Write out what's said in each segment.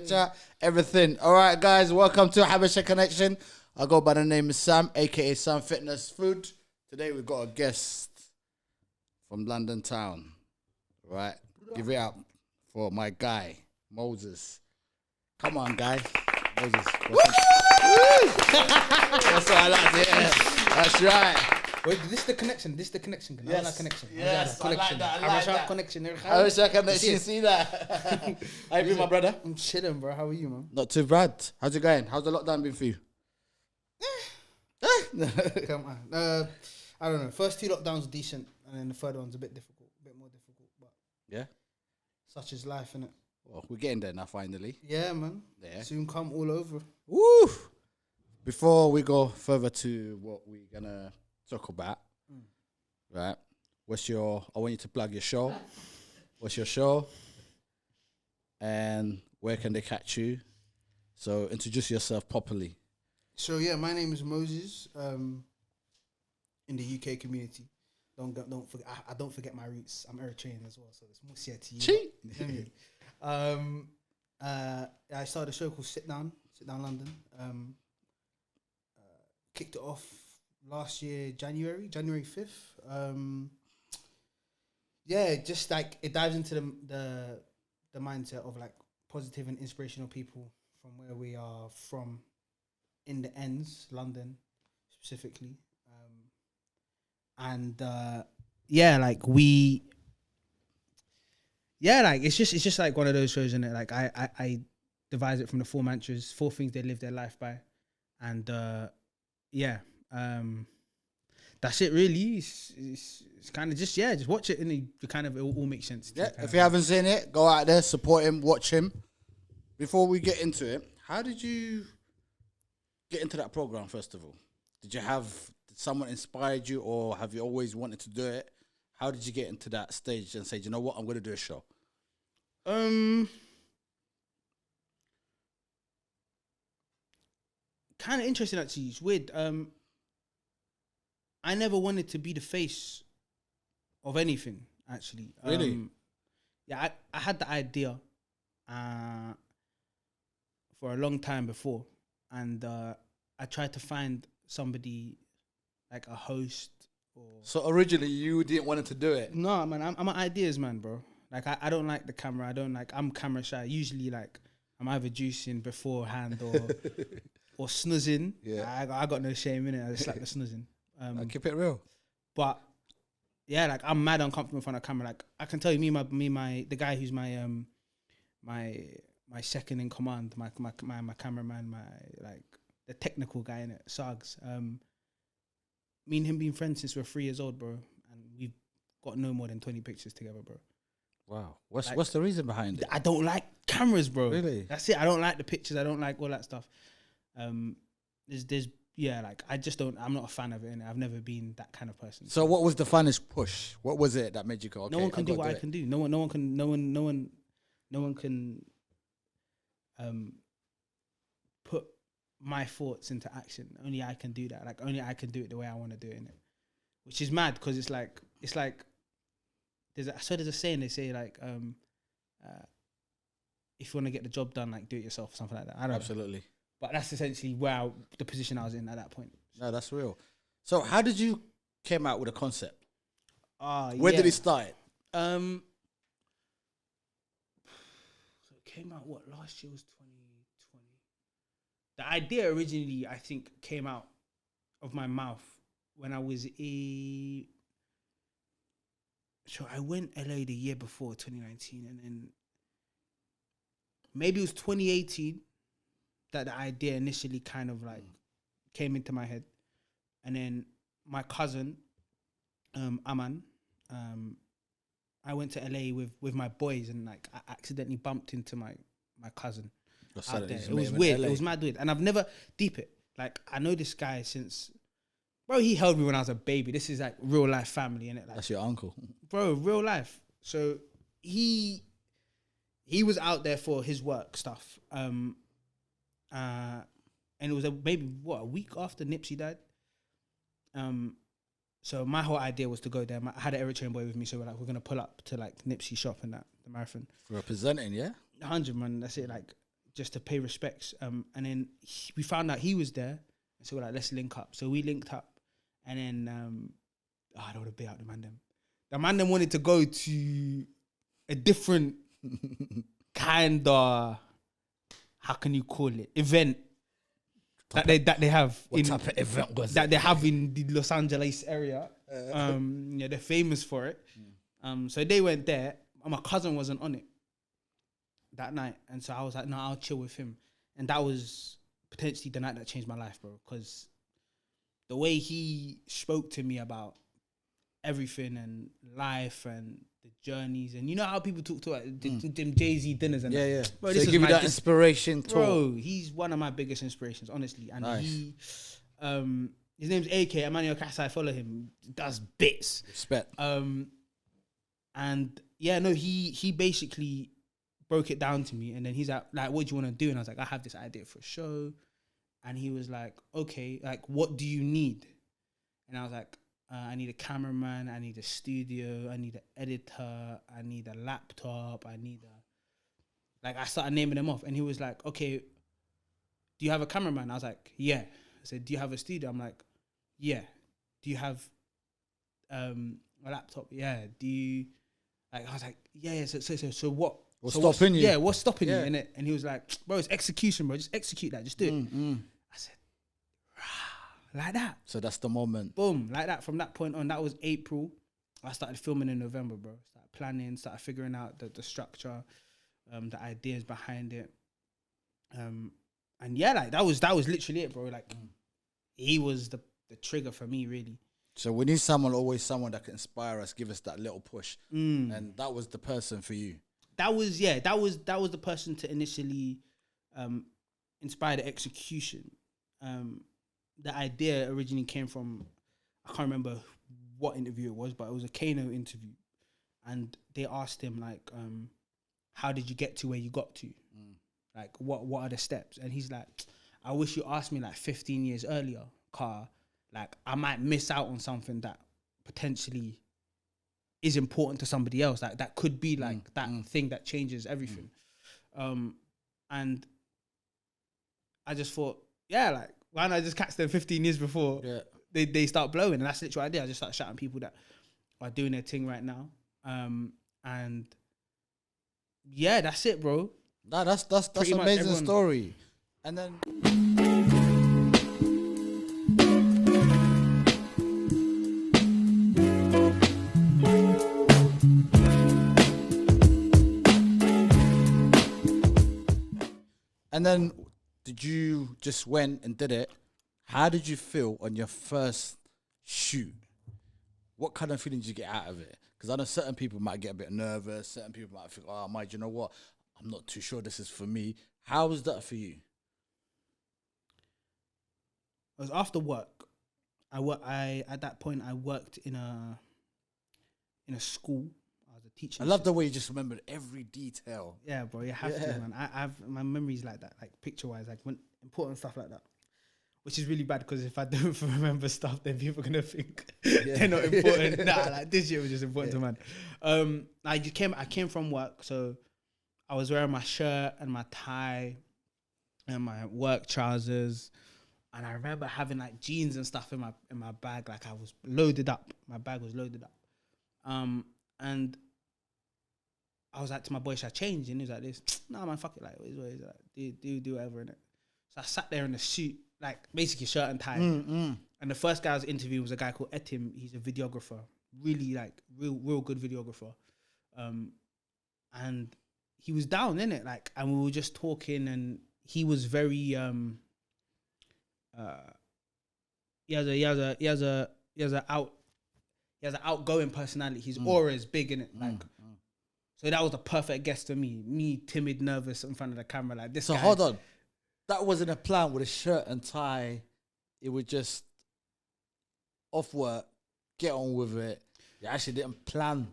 picture, everything. All right, guys, welcome to Habesha Connection. I go by the name of Sam, aka Sam Fitness Food. Today we've got a guest from London town. Right, give it up for my guy Moses. Come on, guys, Moses. That's what I like to hear. That's right. Wait, this is the connection. This is the connection. Yes. I like connection. Yes, I like that. Habesha Connection. Habesha Connection. See that? How you been, my brother? I'm chilling, bro. How are you, man? Not too bad. How's it going? How's the lockdown been for you? Come on. I don't know. First two lockdowns were decent, and then the third one's a bit difficult, a bit more difficult. But Yeah. such is life, innit? Well, we're getting there now, finally. Yeah, man. Yeah. Soon come all over. Woo! Before we go further to what we're gonna talk about, right? I want you to plug your show. What's your show? And where can they catch you? So introduce yourself properly. So yeah, my name is Moses. In the UK community, don't forget. I don't forget my roots. I'm Eritrean as well, so it's Musia to you. Cheat. I started a show called SITDOWNldn. Kicked it off last year, January 5th. Yeah, just like it dives into the mindset of like positive and inspirational people from where we are from, in the ends, London specifically. It's just like one of those shows, innit? Like I devise it from the four mantras, four things they live their life by, and that's it really. It's kind of just watch it and it all makes sense. Yeah, if you haven't seen it, go out there, support him, watch him. Before we get into it, how did you get into that program? First of all, did someone inspired you, or have you always wanted to do it? How did you get into that stage and say, you know what, I'm going to do a show? Kind of interesting actually. It's weird. I never wanted to be the face of anything actually. Really? Yeah, I had the idea for a long time before, and I tried to find somebody like a host. So originally you didn't want to do it? No, man, I'm an ideas man, bro. Like I don't like the camera. I'm camera shy. Usually, like I'm either juicing beforehand or snoozing. Yeah, I got no shame in it. I just like the snoozing. I keep it real. But yeah, like I'm mad uncomfortable in front of camera. Like I can tell you, the guy who's my second in command, my cameraman, the technical guy in it, Sags. Me and him been friends since we're 3 years old, bro, and we've got no more than 20 pictures together, bro. Wow, what's the reason behind it? I don't like cameras, bro. Really? That's it. I don't like the pictures. I don't like all that stuff. I just don't. I'm not a fan of it, and I've never been that kind of person. So what was the funnest push? What was it that made you go? Okay, no one can do what I can do. No one can put my thoughts into action. Only I can do that. Like only I can do it the way I want to do it, innit? Which is mad because it's like there's a saying they say like if you want to get the job done, like do it yourself or something like that. I don't know. Absolutely. But that's essentially the position I was in at that point. No, that's real. So how did you came out with a concept? Where Yeah. did it start? So it came out last year was 2020. The idea originally, I think, came out of my mouth when I was so I went LA the year before 2019, and then maybe it was 2018 that the idea initially kind of like came into my head. And then my cousin, Aman, I went to LA with my boys, and like I accidentally bumped into my cousin out there. It was weird. It was mad weird. And I've never deep it. Like I know this guy since, bro, he held me when I was a baby. This is like real life family, innit? Like, That's your uncle. Bro, real life. So he was out there for his work stuff. And it was maybe a week after Nipsey died. So my whole idea was to go there. I had an Eritrean boy with me, so we're gonna pull up to like Nipsey shop and that, the marathon. Representing, yeah? 100, man. That's it. Like just to pay respects. And then we found out he was there, so we're like, let's link up. So we linked up, and then I don't want to be out the man them. The man them wanted to go to a different kind of, how can you call it, event that they have. What type of event was that it? they have in the Los Angeles area. Yeah, they're famous for it. So they went there, and my cousin wasn't on it that night, and so I was like, no, I'll chill with him. And that was potentially the night that changed my life, bro, because the way he spoke to me about everything and life and the journeys, and you know how people talk to them Jay-Z dinners and Yeah. Bro, So give you that inspiration, bro. He's one of my biggest inspirations, honestly. And he, his name's AK Emmanuel Kasai. I follow him. He does bits. Respect. And yeah, no, he basically broke it down to me, and then he's like, what do you want to do? And I was like, I have this idea for a show. And he was like, okay, like, what do you need? And I was like, I need a cameraman, I need a studio, I need an editor, I need a laptop, I started naming them off. And he was like, okay, do you have a cameraman? I was like, yeah. I said, do you have a studio? I'm like, yeah. Do you have a laptop? Yeah. Do you, like, I was like, yeah. So what? What's stopping you? Yeah, what's stopping you in it? And he was like, bro, it's execution, bro. Just execute that. Just do it. I said, rah, like that. So that's the moment. Boom, like that. From that point on, that was April. I started filming in November, bro. Started planning, started figuring out the structure, the ideas behind it. And yeah, like that was literally it, bro. Like he was the trigger for me, really. So we need always someone that can inspire us, give us that little push. And that was the person for you. That was the person to initially inspire the execution. The idea originally came from, I can't remember what interview it was, but it was a Kano interview, and they asked him like, how did you get to where you got to? Like what are the steps? And he's like, I wish you asked me like 15 years earlier, car. Like I might miss out on something that potentially is important to somebody else. Like that could be like that thing that changes everything. And I just thought, yeah, like why not just catch them 15 years before they start blowing? And that's literally what I did. I just started shouting people that are doing their thing right now. And yeah, that's it, bro. Nah, that's an amazing story. And then did you just went and did it? How did you feel on your first shoot? What kind of feeling did you get out of it? Because I know certain people might get a bit nervous. Certain people might think, oh, Mike, you know what? I'm not too sure this is for me. How was that for you? It was after work. At that point I worked in a school. I was a teacher. I love the way you just remembered every detail. Yeah, bro, you have to, man. I've my memories like that, like picture wise, like when important stuff like that. Which is really bad because if I don't remember stuff, then people are gonna think they're not important. Nah, like this year was just important to man. I came from work, so I was wearing my shirt and my tie and my work trousers, and I remember having like jeans and stuff in my bag. Like I was loaded up. My bag was loaded up. And I was like to my boy, should I change? And he was like this. Nah, man, fuck it. Like, what is like, do whatever in it. So I sat there in a suit, like basically shirt and tie. And the first guy I was interviewing was a guy called Etim. He's a videographer, really like real good videographer. And he was down in it, like, and we were just talking, and he was very he has an outgoing personality. His aura is big in it, like. So that was the perfect guest for me. Me, timid, nervous in front of the camera, like this. So guy. Hold on, that wasn't a plan with a shirt and tie. It was just off work, get on with it. You actually didn't plan.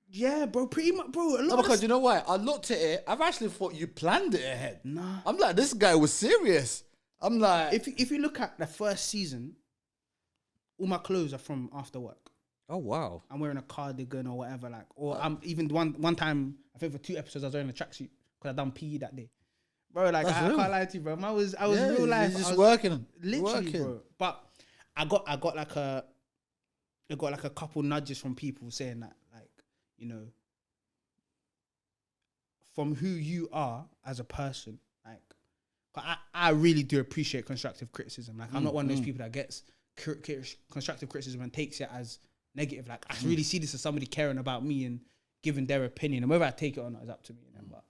Yeah, bro, pretty much, bro. Because you know why? I looked at it. I've actually thought you planned it ahead. Nah, I'm like, this guy was serious. I'm like, if you look at the first season, all my clothes are from after work. Oh wow! I'm wearing a cardigan or whatever, like, or I'm even one time. I think for 2 episodes I was wearing a tracksuit because I done PE that day. bro. Like That's I real. can't lie to you, bro. I was Yeah, real life. Just I was working. literally, working. bro. But I got like a couple nudges from people saying that, like, you know, from who you are as a person, like, 'cause I really do appreciate constructive criticism. Like, I'm not one of those people that gets constructive criticism and takes it as negative. Like, I really see this as somebody caring about me and giving their opinion, and whether I take it or not is up to me. You know? But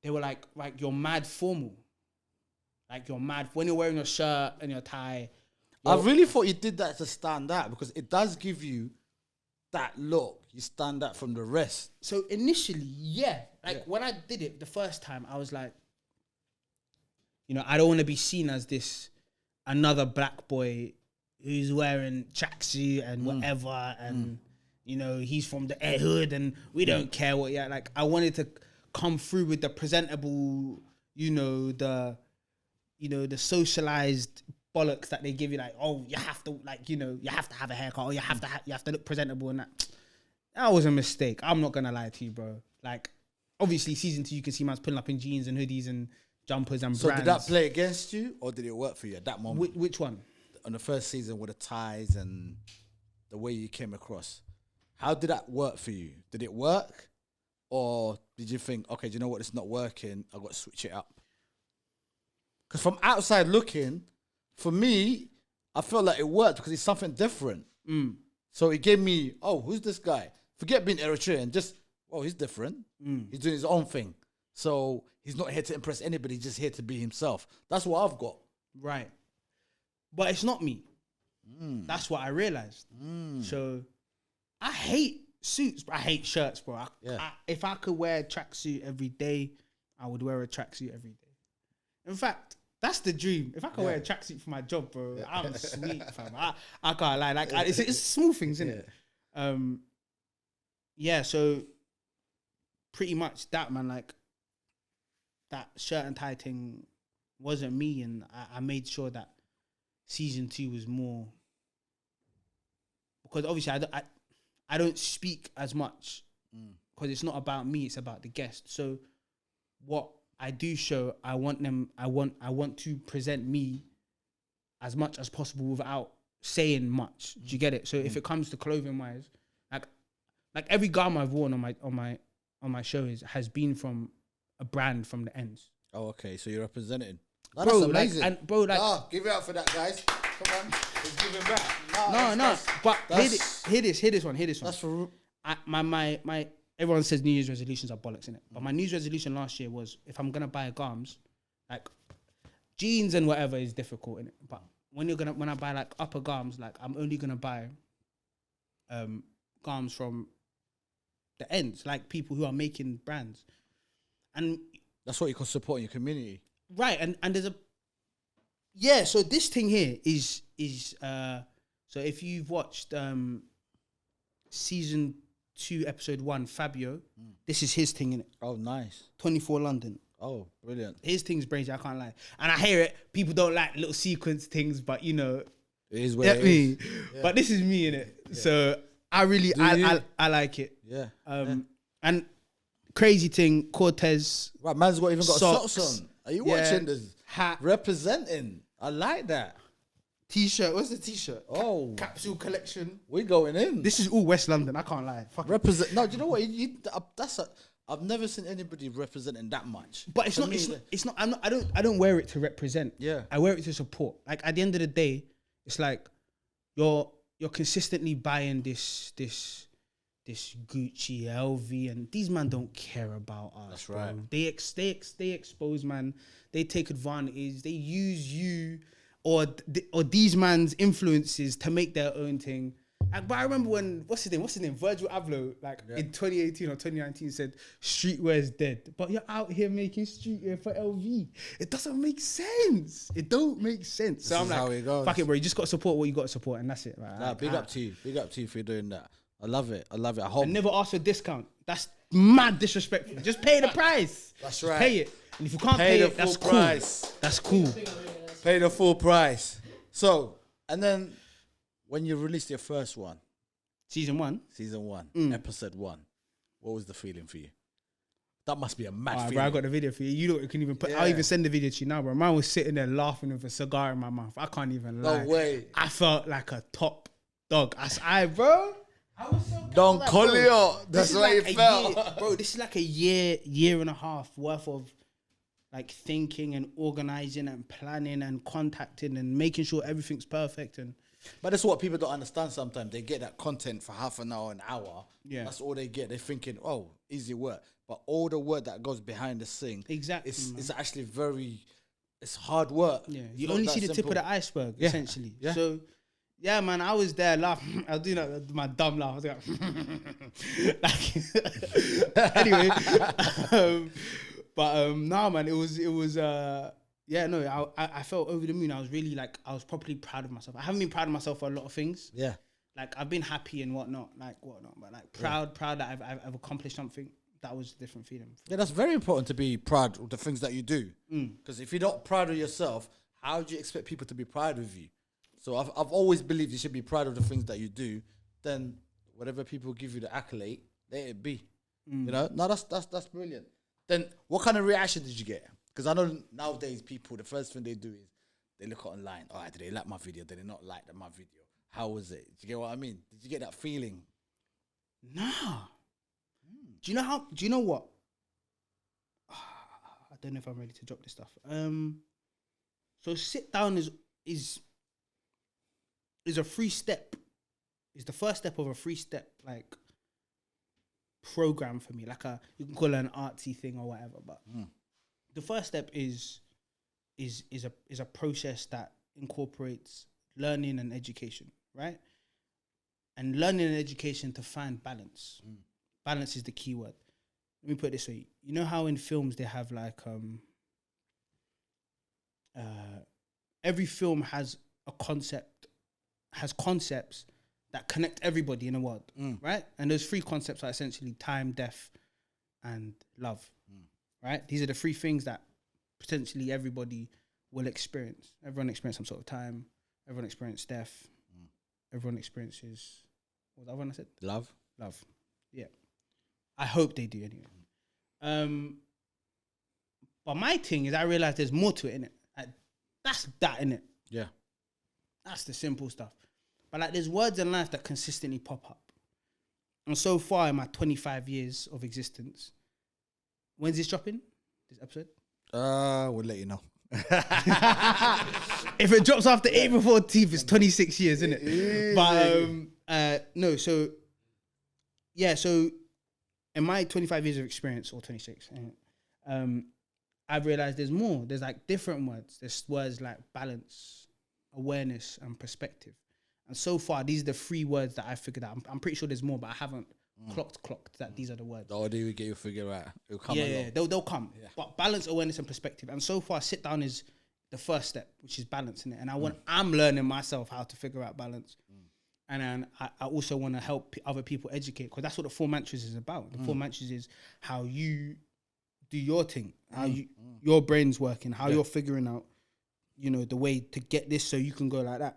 they were like, you're mad formal. Like, you're mad when you're wearing your shirt and your tie. I really thought you did that to stand out because it does give you that look. You stand out from the rest. So initially, yeah. Like, when I did it the first time, I was like, you know, I don't want to be seen as this another black boy who's wearing tracksuit and whatever, and you know, he's from the hood and we don't care what. Yeah, like, I wanted to come through with the presentable, the socialized bollocks that they give you, like, oh, you have to, like, you have to have a haircut, or you have to look presentable, and that was a mistake. I'm not gonna lie to you, bro. Like, obviously, season 2, you can see man's pulling up in jeans and hoodies and jumpers and So brands. did that play against you, or did it work for you at that moment? Which one? On the first season with the ties and the way you came across, how did that work for you? Did it work, or did you think, okay, do you know what, it's not working, I've got to switch it up? Because from outside looking, for me, I felt like it worked because it's something different. So it gave me, oh, who's this guy? Forget being Eritrean, just, oh, he's different. He's doing his own thing. So he's not here to impress anybody, he's just here to be himself. That's what I've got. Right. But it's not me. That's what I realized. So I hate suits, but I hate shirts, bro. If I could wear a tracksuit every day, I would wear a tracksuit every day. In fact, that's the dream. If I could wear a tracksuit for my job, bro, I'm sweet, fam. I can't lie. Like, it's small things, isn't it? So pretty much that, man, like, that shirt and tie thing wasn't me, and I made sure that season 2 was more, because obviously I don't speak as much because it's not about me, it's about the guest. So what I do show, I want to present me as much as possible without saying much. Do you get it? So if it comes to clothing wise, like every garment I've worn on my show has been from a brand from the ends. Oh, okay, so you're representing. Bro, That's amazing. Give it up for that, guys. Come on, let's give it back. But hear this one. That's for my everyone says New Year's resolutions are bollocks, innit? But my New Year's resolution last year was, if I'm gonna buy a garms, like jeans and whatever is difficult, innit? But when I buy like upper garms, like I'm only gonna buy garms from the ends, like people who are making brands. And that's what you can support in your community. Right, and there's so this thing here is so if you've watched season 2 episode 1, Fabio, this is his thing, innit? Oh, nice. 24 London. Oh, brilliant. His thing's brazy, I can't lie. And I hear it, people don't like little sequence things, but you know, it is what it is. Yeah. But this is me, innit? Yeah. So I really I like it. Yeah. And crazy thing, Cortez. Right, man's even got socks on. Are you watching this? Hat. Representing. I like that. T-shirt. What's the T-shirt? Oh. Capsule collection. We're going in. This is all West London. I can't lie. Represent. No, do you know what? I've never seen anybody representing that much. But it's not. I don't wear it to represent. Yeah. I wear it to support. Like, at the end of the day, it's like you're consistently buying this Gucci, LV, and these man don't care about us. That's right. Bro. They expose, man. They take advantage. They use you or these man's influences to make their own thing. Like, but I remember when what's his name, Virgil Abloh, in 2018 or 2019 said streetwear is dead, but you're out here making streetwear for LV. It doesn't make sense. It don't make sense. So I'm like, how it goes. Fuck it, bro. You just got to support what you got to support, and that's it. Right? Nah, big up to you. Big up to you for doing that. I love it. I hope. And never ask for a discount. That's mad disrespectful. Just pay the price. That's right. Just pay it. And if you can't pay it, that's cool. That's cool. Pay the full price. So, and then when you released your first one, Season 1, episode 1, what was the feeling for you? That must be a mad Bro, feeling. I got the video for you. You don't can even put. I'll even send the video to you now, bro. Man was sitting there laughing with a cigar in my mouth. I can't even lie. No way. I felt like a top dog. Bro. I was so Don like, Collier. That's what like it felt. year, bro. This is like a year and a half worth of like thinking and organizing and planning and contacting and making sure everything's perfect. And But that's what people don't understand sometimes. They get that content for half an hour, an hour. Yeah. That's all they get. They're thinking, oh, easy work. But all the work that goes behind the scene, Exactly, it's actually it's hard work. yeah, It's you not only that see the tip simple. of the iceberg, Yeah. essentially. Yeah. So, yeah, man, I was there laughing. I was doing that, my dumb laugh. I was like, anyway. No, man, it was. I felt over the moon. I was really like, I was properly proud of myself. I haven't been proud of myself for a lot of things. Yeah. Like I've been happy and whatnot, but like proud that I've accomplished something. That was a different feeling. Yeah, that's very important to be proud of the things that you do. Because if you're not proud of yourself, how do you expect people to be proud of you? So I've always believed you should be proud of the things that you do. Then whatever people give you the accolade, let it be. You know, no, that's brilliant. Then what kind of reaction did you get? Because I know nowadays people, the first thing they do is they look online. All right, did they like my video? Did they not like my video? How was it? Do you get what I mean? Did you get that feeling? Nah. Do you know what? I don't know if I'm ready to drop this stuff. So sit down is a free step. Is the first step of a free step like program for me. Like you can call it an artsy thing or whatever, but the first step is a process that incorporates learning and education, right? And learning and education to find balance. Balance is the key word. Let me put it this way. You know how in films they have like every film has concepts that connect everybody in the world, right? And those three concepts are essentially time, death, and love, right? These are the three things that potentially everybody will experience. Everyone experiences some sort of time. Everyone experiences death. Everyone experiences, what was the other one I said? Love. Yeah. I hope they do anyway. But my thing is I realize there's more to it, innit? Like, that's that, innit? Yeah. That's the simple stuff. But like there's words in life that consistently pop up. And so far in my 25 years of existence, when's this dropping? This episode? We'll let you know. If it drops after April 14th, it's 26 years, isn't it? But no, so in my 25 years of experience, or 26, I've realized there's more. There's like different words. There's words like balance, awareness, and perspective. And so far, these are the three words that I figured out. I'm pretty sure there's more, but I haven't clocked that these are the words. Oh, do we get you figure out? It'll come along. Yeah, they'll come. Yeah. But balance, awareness, and perspective. And so far, sit down is the first step, which is balancing it. And I'm learning myself how to figure out balance. And then I also want to help other people educate, because that's what the 4 mantras is about. The 4 mantras is how you do your thing, how your brain's working, how you're figuring out, the way to get this so you can go like that.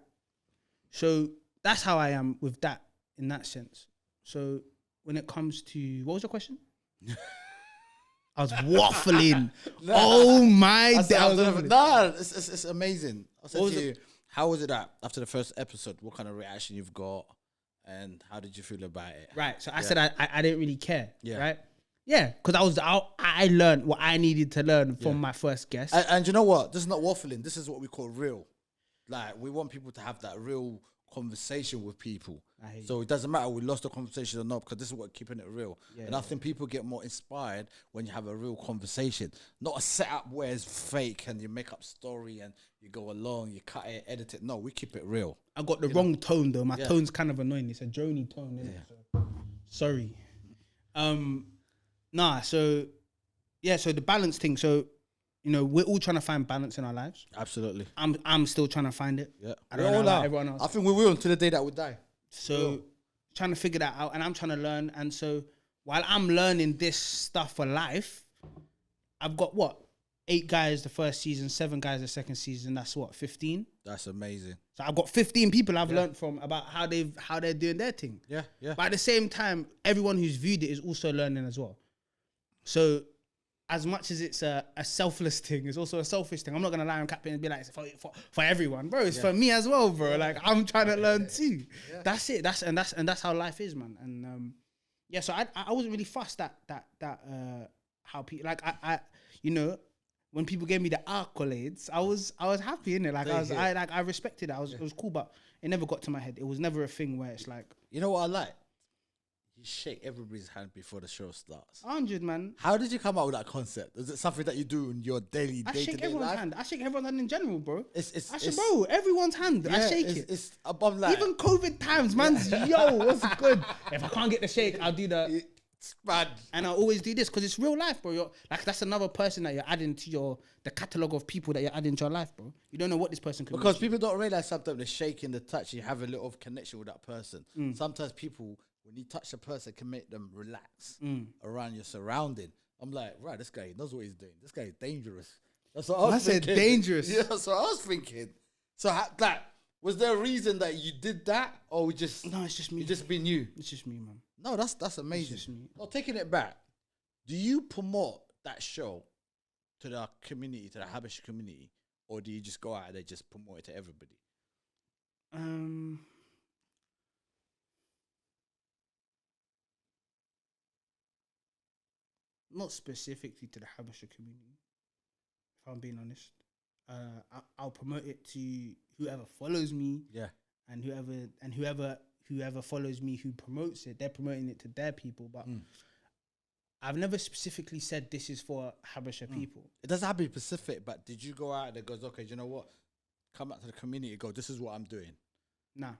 So that's how I am with that in that sense. So when it comes to, what was your question? I was waffling. Oh my God. Nah, it's amazing. I said to you, how was it after the first episode? What kind of reaction you've got, and how did you feel about it? Right. So I said I didn't really care. Yeah. Right. Yeah, because I learned what I needed to learn from my first guest. And you know what? This is not waffling. This is what we call real. Like, we want people to have that real conversation with people. So it doesn't matter we lost the conversation or not, because this is what keeping it real. And I think people get more inspired when you have a real conversation, not a setup where it's fake and you make up story and you go along, you cut it, edit it. No, we keep it real. I got the wrong tone though. My tone's kind of annoying. It's a drony tone, isn't it? So, sorry. So the balance thing. So, we're all trying to find balance in our lives. Absolutely. I'm still trying to find it. Yeah. I don't know about everyone else. I think we will until the day that we die. So trying to figure that out, and I'm trying to learn. And so while I'm learning this stuff for life, I've got 8 guys the first season, 7 guys the second season. That's 15. That's amazing. So I've got 15 people I've learned from about how they're doing their thing. Yeah, yeah. But at the same time, everyone who's viewed it is also learning as well. So as much as it's a selfless thing, it's also a selfish thing. I'm not gonna lie and cap it and be like, it's for everyone, bro. It's for me as well, bro. Like I'm trying to learn too. Yeah. That's it. That's how life is, man. And yeah, so I wasn't really fussed that how people like I you know, when people gave me the accolades, I was happy in it. Like I respected it. It was cool, but it never got to my head. It was never a thing where it's like, you know what I like? You shake everybody's hand before the show starts. 100, man. How did you come up with that concept? Is it something that you do in your daily I shake everyone's hand. I shake everyone's hand in general, bro. Bro, everyone's hand. I shake it. It's above like even COVID times, man's yo, what's good? If I can't get the shake, I'll do the. It's bad. And I always do this because it's real life, bro. You're like that's another person that you're adding to the catalog of people that you're adding to your life, bro. You don't know what this person could be. Because people don't realize sometimes the shaking, the touch, you have a little connection with that person. Sometimes people, when you touch a person, can make them relax around your surrounding. I'm like, right, this guy knows what he's doing. This guy is dangerous. That's what I was thinking. Dangerous. Yeah, that's what I was thinking. So, was there a reason that you did that, or we just? No, it's just me. You just been you. It's just me, man. No, that's amazing. It's just me. Well, taking it back, do you promote that show to the community, to the Habesha community, or do you just go out there just promote it to everybody? Not specifically to the Habesha community, if I'm being honest. I'll promote it to whoever follows me. Yeah. And whoever follows me who promotes it, they're promoting it to their people. But I've never specifically said this is for Habesha people. It doesn't have to be specific, but did you go out there goes, okay, do you know what? Come back to the community, go, this is what I'm doing. Nah.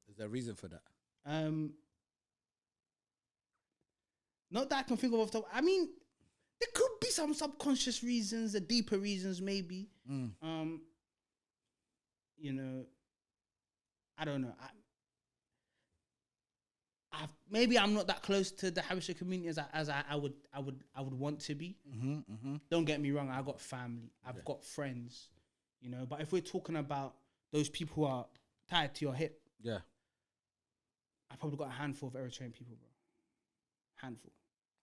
Is there a reason for that? Not that I can think of off the top. I mean, there could be some subconscious reasons, the deeper reasons maybe. You know, I don't know. Maybe I'm not that close to the Habesha community as I would want to be. Don't get me wrong. I got family. I've got friends. You know, but if we're talking about those people who are tied to your hip, I probably got a handful of Eritrean people, bro. Handful.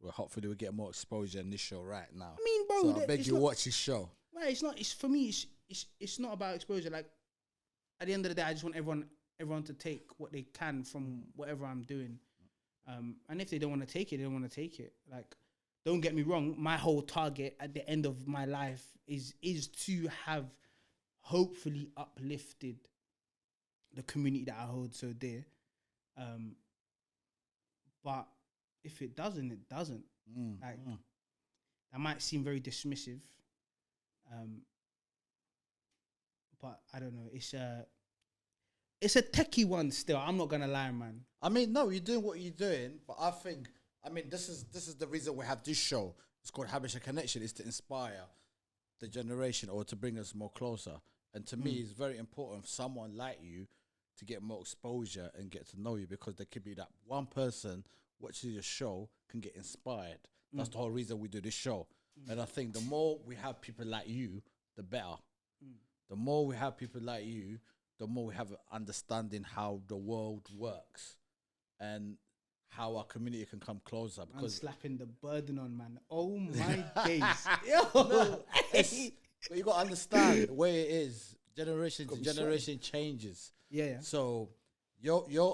Well, hopefully we get more exposure in this show right now. I mean, bro, so I beg you watch this show. Right, it's not. It's for me. It's not about exposure. Like at the end of the day, I just want everyone to take what they can from whatever I'm doing. And if they don't want to take it, they don't want to take it. Like, don't get me wrong. My whole target at the end of my life is to have hopefully uplifted the community that I hold so dear. But if it doesn't, it doesn't. That might seem very dismissive. But I don't know. It's a techie one still. I'm not gonna lie, man. I mean, no, you're doing what you're doing, but I think, this is the reason we have this show. It's called Habesha Connection. Is to inspire the generation or to bring us more closer. And to me, it's very important for someone like you to get more exposure and get to know you, because there could be that one person watching your show can get inspired. That's the whole reason we do this show. And I think the more we have people like you, the better. The more we have people like you, the more we have an understanding how the world works and how our community can come closer. Because I'm slapping the burden on, man. Oh my days. Yo. But you got to understand where it is. Generation to generation changes. Yeah. So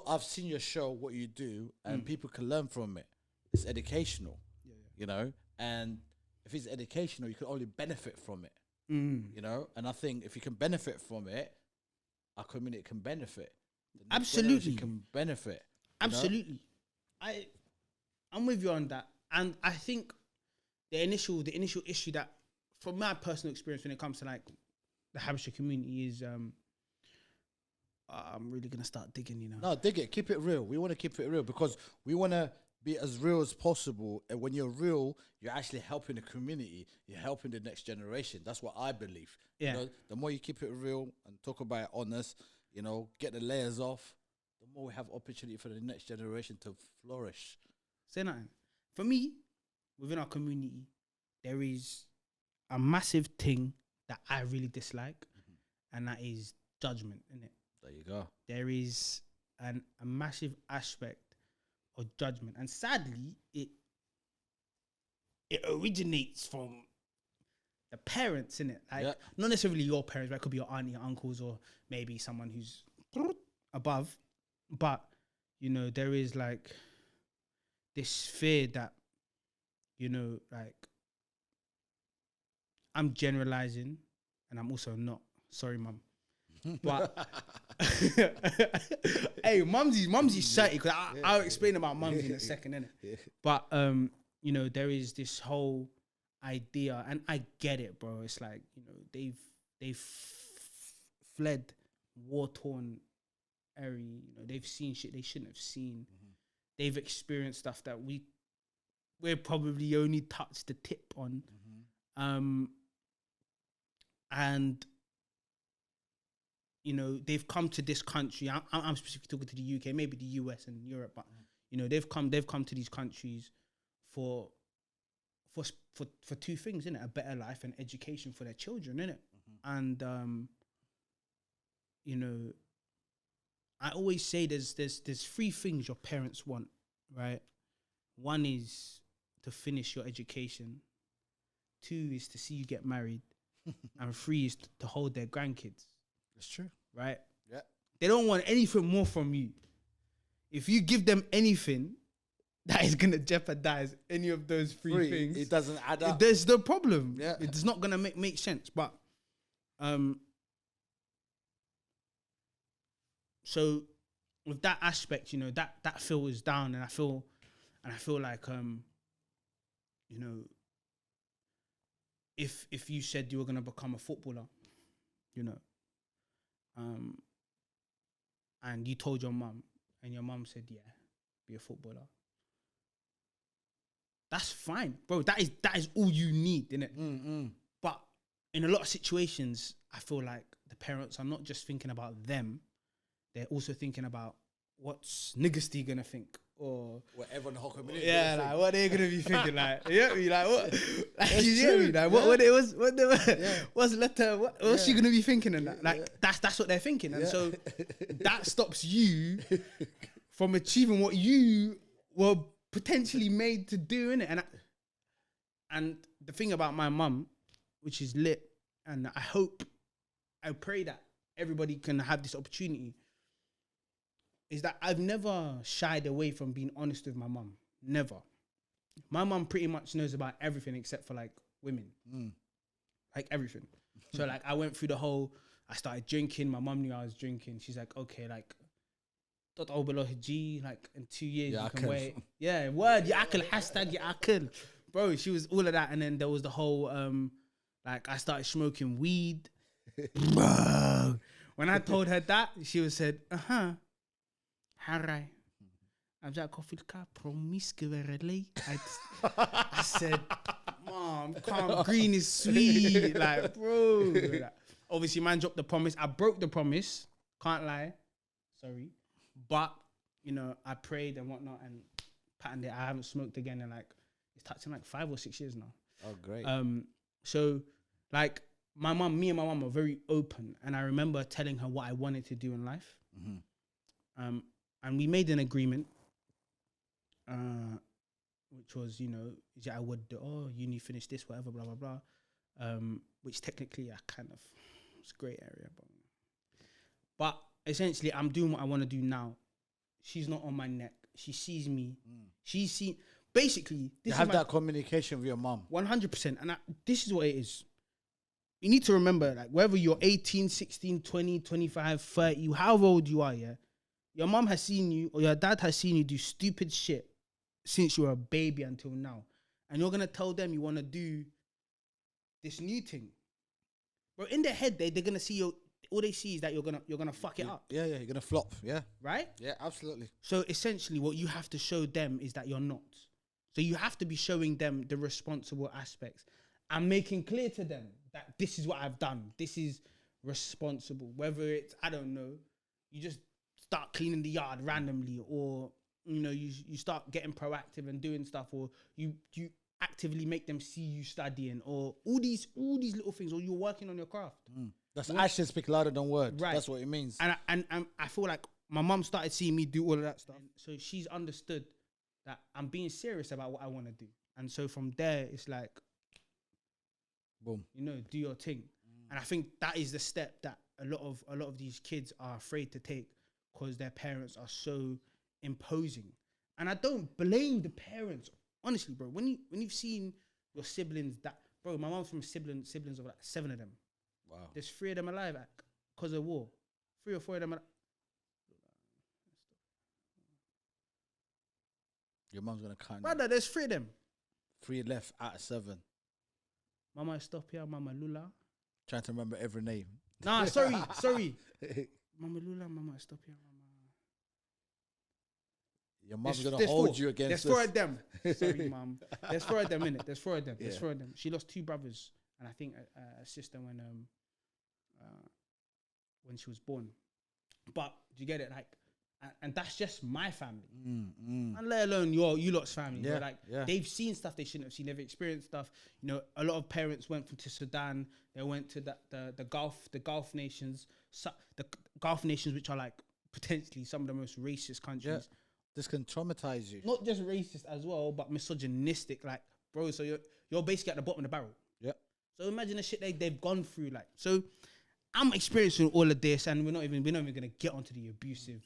I've seen your show, what you do, and people can learn from it. It's educational, you know, and if it's educational, you can only benefit from it, you know. And I think if you can benefit from it, our community can benefit. Absolutely, can benefit. Absolutely, know? I'm with you on that, and I think the initial issue that, from my personal experience, when it comes to like the Habesha community, is I'm really gonna start digging, you know. No, dig it. Keep it real. We want to keep it real because we want to be as real as possible. And when you're real, you're actually helping the community. You're helping the next generation. That's what I believe. Yeah. You know, the more you keep it real and talk about it honest, you know, get the layers off, the more we have opportunity for the next generation to flourish. Say nothing. For me, within our community, there is a massive thing that I really dislike, and that is judgment, innit? There you go. There is a massive aspect of judgment, and sadly, it originates from the parents, innit? Like, Yeah. not necessarily your parents, but it could be your auntie, your uncles, or maybe someone who's above. But, you know, there is like this fear that, you know, like, I'm generalizing and I'm also not. Sorry, mum. But hey, mumsy's shitty, because I'll explain about mumsy in a second, innit? Yeah. But you know, there is this whole idea, and I get it, bro. It's like, you know, they've fled war-torn area. You know, they've seen shit they shouldn't have seen. They've experienced stuff that we're probably only touched the tip on. And you know, they've come to this country. I'm specifically talking to the UK, maybe the US and Europe, but you know, they've come to these countries for two things, innit? A better life and education for their children, innit? And you know, I always say there's three things your parents want, right? One is to finish your education. 2 is to see you get married. And 3 is to hold their grandkids. That's true. Right? Yeah. They don't want anything more from you. If you give them anything that is going to jeopardize any of those three things, it doesn't add up. there's the problem. Yeah. It's not going to make sense. But so with that aspect, you know, that filters down, and I feel like you know, if you said you were gonna become a footballer, you know, and you told your mum, and your mum said, yeah, be a footballer, that's fine, bro. That is all you need, innit? But in a lot of situations, I feel like the parents are not just thinking about them, they're also thinking about what's Niggasty gonna think, or whatever the whole community. yeah, like what they're gonna be thinking, like, yeah, like what, like, That's you hear me, true. like what's she gonna be thinking, and that, like that's what they're thinking, and so that stops you from achieving what you were potentially made to do, innit? And the thing about my mum, which is lit, and I pray that everybody can have this opportunity, is that I've never shied away from being honest with my mum. Never. My mum pretty much knows about everything except for like women. Like everything. So like I went through the whole, I started drinking. My mum knew I was drinking. She's like, okay, like, like in 2 years you can wait. Yeah, word, ya akil, hashtag ya akil. Bro, she was all of that. And then there was the whole, like I started smoking weed. Bro. When I told her that, she was said, Harai. I'm just coffee car promise I said, Mom, calm, green is sweet. Like, bro. Like, obviously, man dropped the promise. I broke the promise. Can't lie. Sorry. But, you know, I prayed and whatnot and patterned it. I haven't smoked again in like, it's touching like 5 or 6 years now. Oh, great. So, like, me and my mum are very open. And I remember telling her what I wanted to do in life. And we made an agreement, which was, you know, yeah, I would do, uni finish this, whatever, blah, blah, blah. Which technically I kind of, it's a great area. But essentially, I'm doing what I want to do now. She's not on my neck. She sees me. She sees, basically. You have that communication with your mum. 100%. And this is what it is. You need to remember, like, whether you're 18, 16, 20, 25, 30, however old you are, yeah, your mum has seen you or your dad has seen you do stupid shit since you were a baby until now. And you're going to tell them you want to do this new thing. Bro, in their head, they're going to see you. All they see is that you're gonna fuck it up. Yeah, you're going to flop. Yeah. Right? Yeah, absolutely. So essentially what you have to show them is that you're not. So you have to be showing them the responsible aspects and making clear to them that this is what I've done. This is responsible. Whether it's, I don't know, you just start cleaning the yard randomly, or, you know, you start getting proactive and doing stuff, or you actively make them see you studying, or all these little things, or you're working on your craft. That's actions speak louder than words. Right. That's what it means. And I feel like my mum started seeing me do all of that stuff. So she's understood that I'm being serious about what I want to do. And so from there, it's like, Boom. you know, do your thing. And I think that is the step that a lot of these kids are afraid to take because their parents are so imposing. And I don't blame the parents, honestly, bro. When you've seen your siblings that, bro, my mom's from siblings of like 7 of them. Wow. There's 3 of them alive because of war. 3 or 4 of them alive. Your mom's gonna count. Brother, there's 3 of them. 3 left out of 7. Mama Stopia, Mama Lula. Trying to remember every name. Nah, sorry. Mama Lula, Mama Stopia, Mama. Your mom's gonna hold 4. you against. There's 4 of them. Sorry, mom. There's 4 of them, innit? There's 4 of them. There's Yeah. 4 of them. She lost 2 brothers, and I think a sister when she was born. But do you get it? Like, and that's just my family, and let alone you lot's family. Yeah, Where, like, they've seen stuff they shouldn't have seen. They've experienced stuff. You know, a lot of parents went to Sudan. They went to the Gulf nations. The Gulf nations, which are like potentially some of the most racist countries. Yeah. This can traumatize you. Not just racist as well, but misogynistic. Like, bro, so you're basically at the bottom of the barrel. Yeah. So imagine the shit they've gone through. Like, so I'm experiencing all of this, and we're not even gonna get onto the abusive.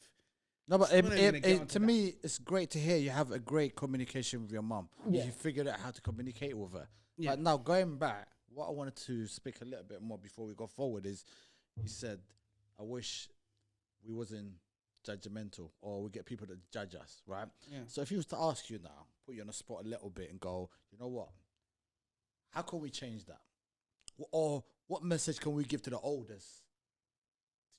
No, but to that. me, it's great to hear you have a great communication with your mom. Yeah. You figured out how to communicate with her. Yeah. But now going back, what I wanted to speak a little bit more before we go forward is, you said, I wish we wasn't judgmental or we get people to judge us, right? Yeah. So if you was to ask you now, put you on the spot a little bit and go, you know what? How can we change that? Or what message can we give to the oldest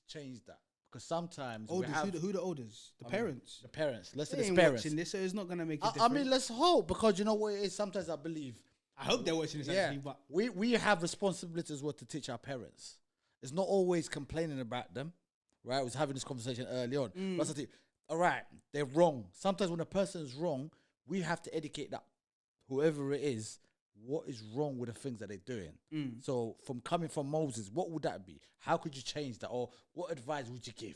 to change that? Because sometimes Who the oldest? The parents. The parents. Let's say They the ain't parents. watching this, so it's not gonna make a I difference. mean, let's hope, because you know what it is. Sometimes I believe. I hope they're watching this actually, but we have responsibility as well to teach our parents. It's not always complaining about them, right? I was having this conversation early on. But I think, all right, they're wrong. Sometimes when a person is wrong, we have to educate that whoever it is, what is wrong with the things that they're doing. So coming from Moses, what would that be? How could you change that? Or what advice would you give?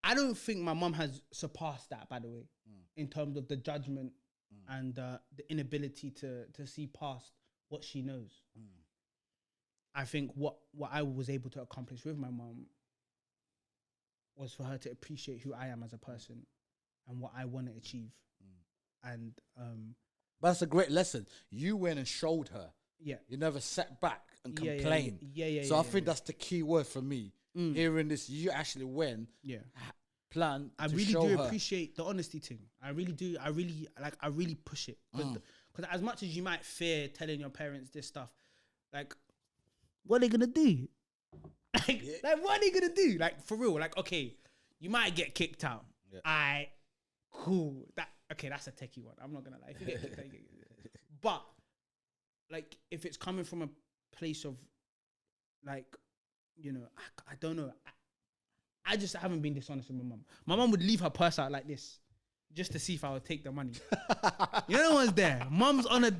I don't think my mum has surpassed that, by the way, in terms of the judgment and the inability to see past what she knows. I think what I was able to accomplish with my mum was for her to appreciate who I am as a person and what I want to achieve. And But that's a great lesson. You went and showed her. yeah, You never sat back and Yeah, yeah, complained. yeah, So I think that's the key word for me. Hearing this, you actually went, yeah. plan. I to really show do her. appreciate the honesty thing. I really do. I really push it. Because as much as you might fear telling your parents this stuff, like, what are they gonna do? Like, what are they gonna do? Like, for real. Like, okay, you might get kicked out. Yeah. Cool. That's a techie one. I'm not gonna lie. If you get kicked out, you get kicked out. But like, if it's coming from a place of, like, you know, I don't know. I just haven't been dishonest with my mum. My mum would leave her purse out like this just to see if I would take the money. You know what's there? Mum's on a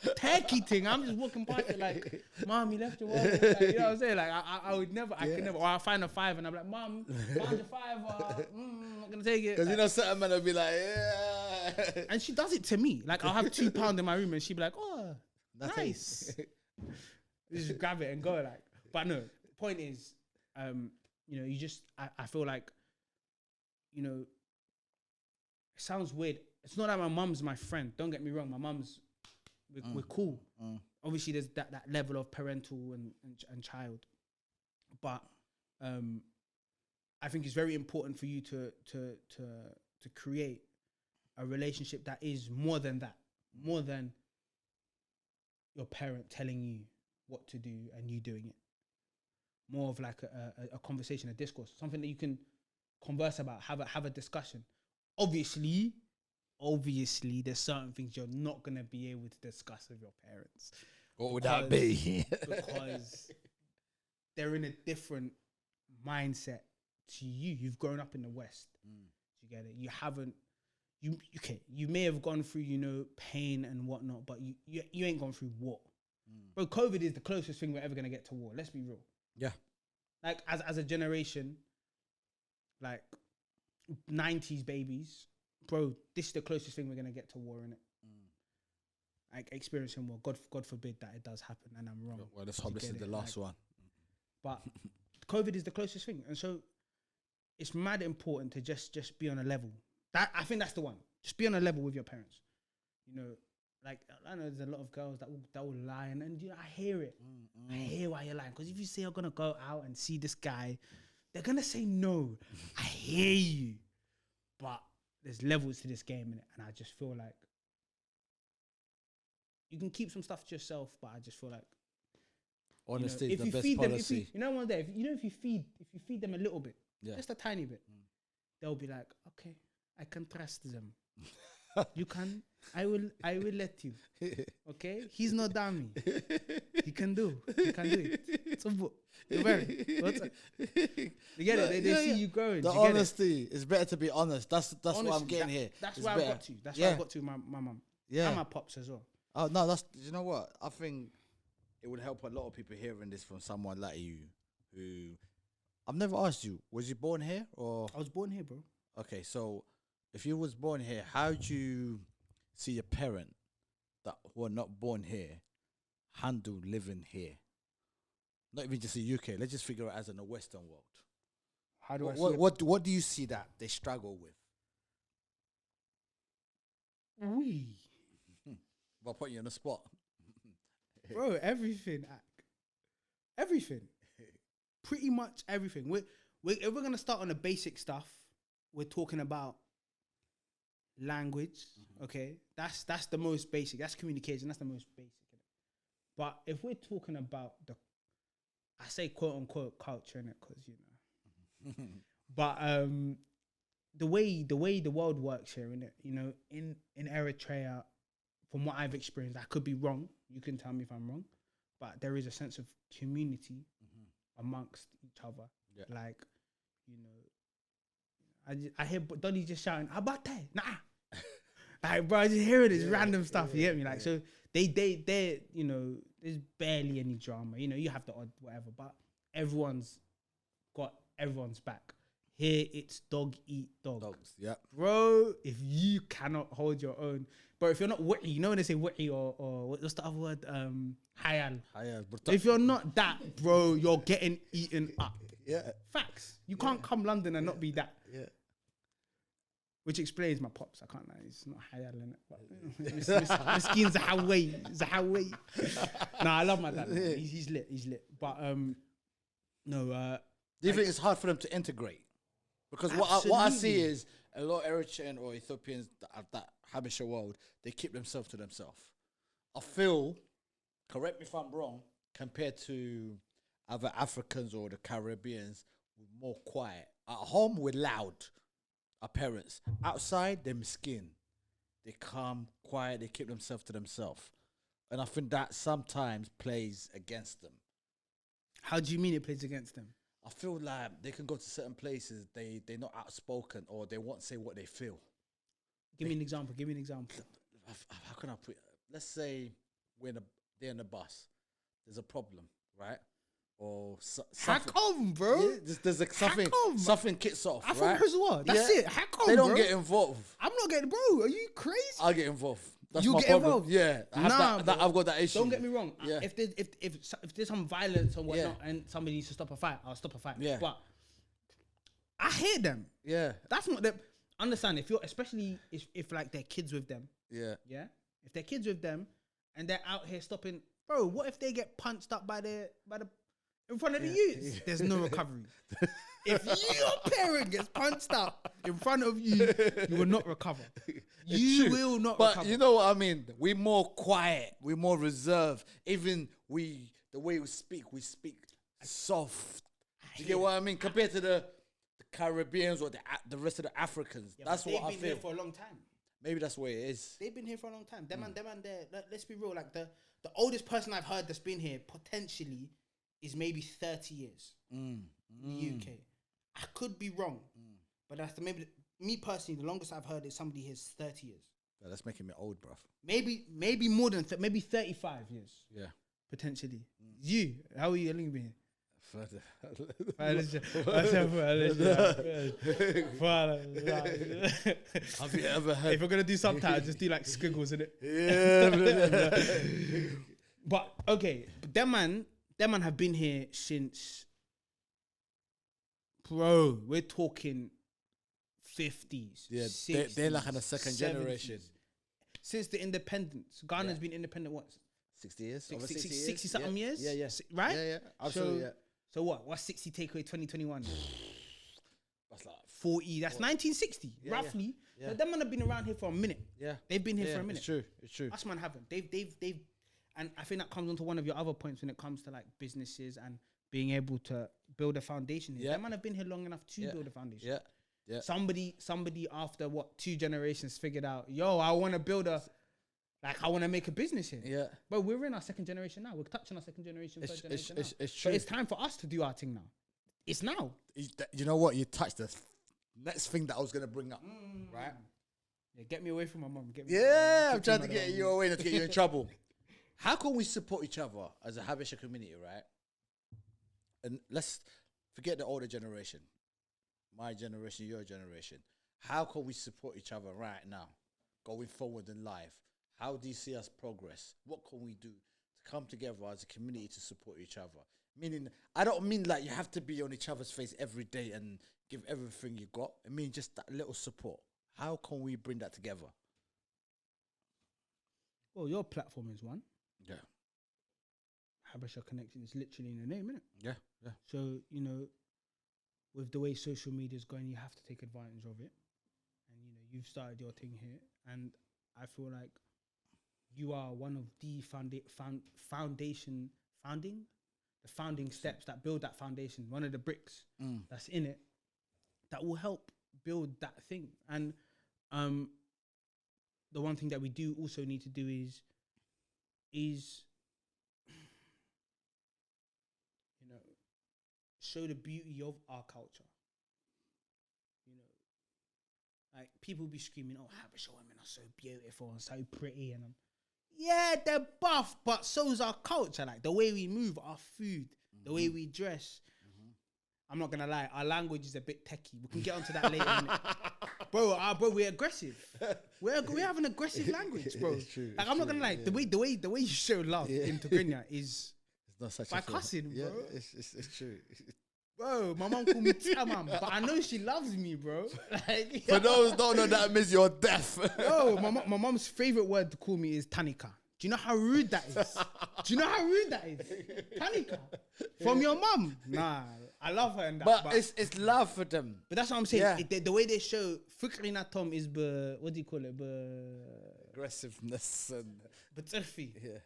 techie thing. I'm just walking past it like, Mum, you left your wallet. Like, you know what I'm saying? Like, I would never, I could never. Or I'll find a 5 and I'm like, Mum, found your 5. I'm not gonna take it. Because Like, you know, certain men will be like, yeah. and she does it to me. Like, I'll have £2 in my room and she'd be like, oh, Nothing. nice. Just grab it and go. Like, but no, the point is, you know, you just, I feel like, you know, it sounds weird. It's not that my mum's my friend. Don't get me wrong. My mum's, we're cool. Obviously, there's that level of parental and child. But I think it's very important for you to create a relationship that is more than that. More than your parent telling you what to do and you doing it. More of like a conversation, a discourse, something that you can converse about, have a discussion. Obviously, there's certain things you're not gonna be able to discuss with your parents. What would that be? Because they're in a different mindset to you. You've grown up in the West. Do you get it? You haven't. You may have gone through, you know, pain and whatnot, but you ain't gone through war. Bro, COVID is the closest thing we're ever gonna get to war. Let's be real. Yeah. Like, as a generation, like 90s babies, bro, this is the closest thing we're gonna get to war, innit? Like experiencing war. God forbid that it does happen, and I'm wrong. Well, let's hope this is the last one. But COVID is the closest thing, and so it's mad important to just be on a level. That I think that's the one. Just be on a level with your parents. You know, like I know there's a lot of girls that will lie, and you know I hear it. I hear why you're lying, because if you say you're gonna go out and see this guy, they're gonna say no. I hear you, but there's levels to this game, and I just feel like you can keep some stuff to yourself, but I just feel like Honesty if is you the best feed policy. them, you know one day, if you feed them a little bit, just a tiny bit, they'll be like, okay, I can trust them. You can, I will let you. Okay, he's not dummy. He can do it. So you get it? They see you growing. The honesty is better to be honest. That's honestly, what I'm getting here. That's it's why better. I got to. That's why I got to my mum. Yeah, and my pops as well. Oh no, that's, you know what? I think it would help a lot of people hearing this from someone like you, who I've never asked you. Was you born here or? I was born here, bro. Okay, so if you was born here, how do you see your parent that who are not born here handle living here? Not even just the UK. Let's just figure it as in the Western world. How do I see what do you see that they struggle with? I'll put you on the spot. Bro, everything. Pretty much everything. If we're going to start on the basic stuff, we're talking about language, okay? That's the most basic. That's communication. That's the most basic. But if we're talking about I say quote unquote culture, innit? Because, you know. But the way the world works here, innit? You know, in Eritrea, from what I've experienced, I could be wrong. You can tell me if I'm wrong. But there is a sense of community amongst each other. Yeah. Like, you know, I hear Donny just shouting, "Abate, nah." Like, bro, I just hearing this random stuff. You get me? Like, so they, you know, there's barely any drama. You know, you have the odd whatever, but everyone's got everyone's back. Here it's dog eat dog. Dogs, yeah. Bro, if you cannot hold your own, but if you're not witty, you know when they say witty or what's the other word? Hayal. If you're not that, bro, you're getting eaten up. Yeah. Facts. You can't come London and not be that. Yeah. Which explains my pops. I can't lie. It's not Hayal in it. Miskeen Zahawi. Nah, I love my dad. He's lit. But no. Do you think it's hard for them to integrate? Because what I see is a lot of Eritrean or Ethiopians that Habesha world, they keep themselves to themselves. I feel, correct me if I'm wrong, compared to other Africans or the Caribbeans, we're more quiet. At home, we're loud. Our parents. Outside, they're miskin. They calm, quiet, they keep themselves to themselves. And I think that sometimes plays against them. How do you mean it plays against them? I feel like they can go to certain places, they're not outspoken or they won't say what they feel. Give me an example. How can I put it? Let's say they're in the bus. There's a problem, right? Or how come, bro? Yeah, there's something kicks off, I right? thought as well. That's it. How come, they don't bro? get involved. I'm not getting, bro. Are you crazy? I'll get involved. That's you my get problem. involved? Yeah, I've got that issue. Don't get me wrong. Yeah. If there's some violence or whatnot and somebody needs to stop a fight, I'll stop a fight. Yeah. But I hear them. Yeah. That's not them. Understand, if you're, especially if like they're kids with them. Yeah. Yeah. If they're kids with them and they're out here stopping, bro, what if they get punched up by the in front of the youths? There's no recovery. If your parent gets punched up in front of you, you will not recover. You will not recover. But you know what I mean? We're more quiet. We're more reserved. Even the way we speak soft. Do you get what I mean? Compared to the Caribbeans or the rest of the Africans. Yeah, that's what I feel. They've been here for a long time. Maybe that's what it is. They've been here for a long time. Them and there. Let's be real. Like the oldest person I've heard that's been here potentially is maybe 30 years in the UK. I could be wrong, but that's me personally. The longest I've heard is somebody here's 30 years. Yeah, that's making me old, bruv. Maybe more than maybe 35 years. Yeah, potentially. You, how are you been here? Have you ever heard? If we're gonna do subtitles, just do like squiggles in it. Yeah. But okay, but them man have been here since, bro. We're talking 50s. Yeah, 60s, they're like in the second 70s. generation. Since the independence. Ghana's been independent what? 60 years? 60 something years? Yeah. Right? Yeah. Absolutely, yeah. So what? What's 60 take away 2021? That's like 40. That's 1960, roughly. Yeah. So them man have been around here for a minute. Yeah. They've been here for a minute. It's true. Us man haven't. They've and I think that comes onto one of your other points when it comes to like businesses and being able to build a foundation here. Them man have been here long enough to build a foundation. Yeah. Somebody after what 2 generations figured out, yo, I want to build I want to make a business here. Yeah. But we're in our second generation now. We're touching our second generation, third generation now. It's true. So it's time for us to do our thing now. It's now. You know what? You touched the next thing that I was going to bring up, right? Yeah, get me away from my mum. I'm trying to get you away, not to get you in trouble. How can we support each other as a Habesha community, right? And let's forget the older generation, my generation, your generation. How can we support each other right now, going forward in life? How do you see us progress? What can we do to come together as a community to support each other? Meaning, I don't mean like you have to be on each other's face every day and give everything you got. I mean just that little support. How can we bring that together? Well, your platform is one. Yeah. Habesha Connection is literally in the name, isn't it? Yeah. So, with the way social media is going, you have to take advantage of it. And, you've started your thing here. And I feel like you are one of the founding steps that build that foundation, one of the bricks that's in it that will help build that thing. And the one thing that we do also need to do is show the beauty of our culture. Like people be screaming, "Oh, Habesha women are so beautiful and so pretty," and they're buff, but so's our culture. Like the way we move, our food, the way we dress. I'm not gonna lie, our language is a bit techie. We can get onto that later, innit? Bro, we're aggressive. We have an aggressive language, bro. Like I'm not gonna lie, the way you show love in Tigrinya is it's not such by a thing. cussing, bro. Yeah, it's true. Bro, my mom called me Tamam, but I know she loves me, bro. Like, for those who don't know, that means you're deaf. Yo, my mom's favorite word to call me is Tanika. Do you know how rude that is? Tanika. From your mom. Nah, I love her and that. But it's love for them. But that's what I'm saying. The way they show Fikrina Tom is what do you call it? Aggressiveness and Baturfi. Yeah.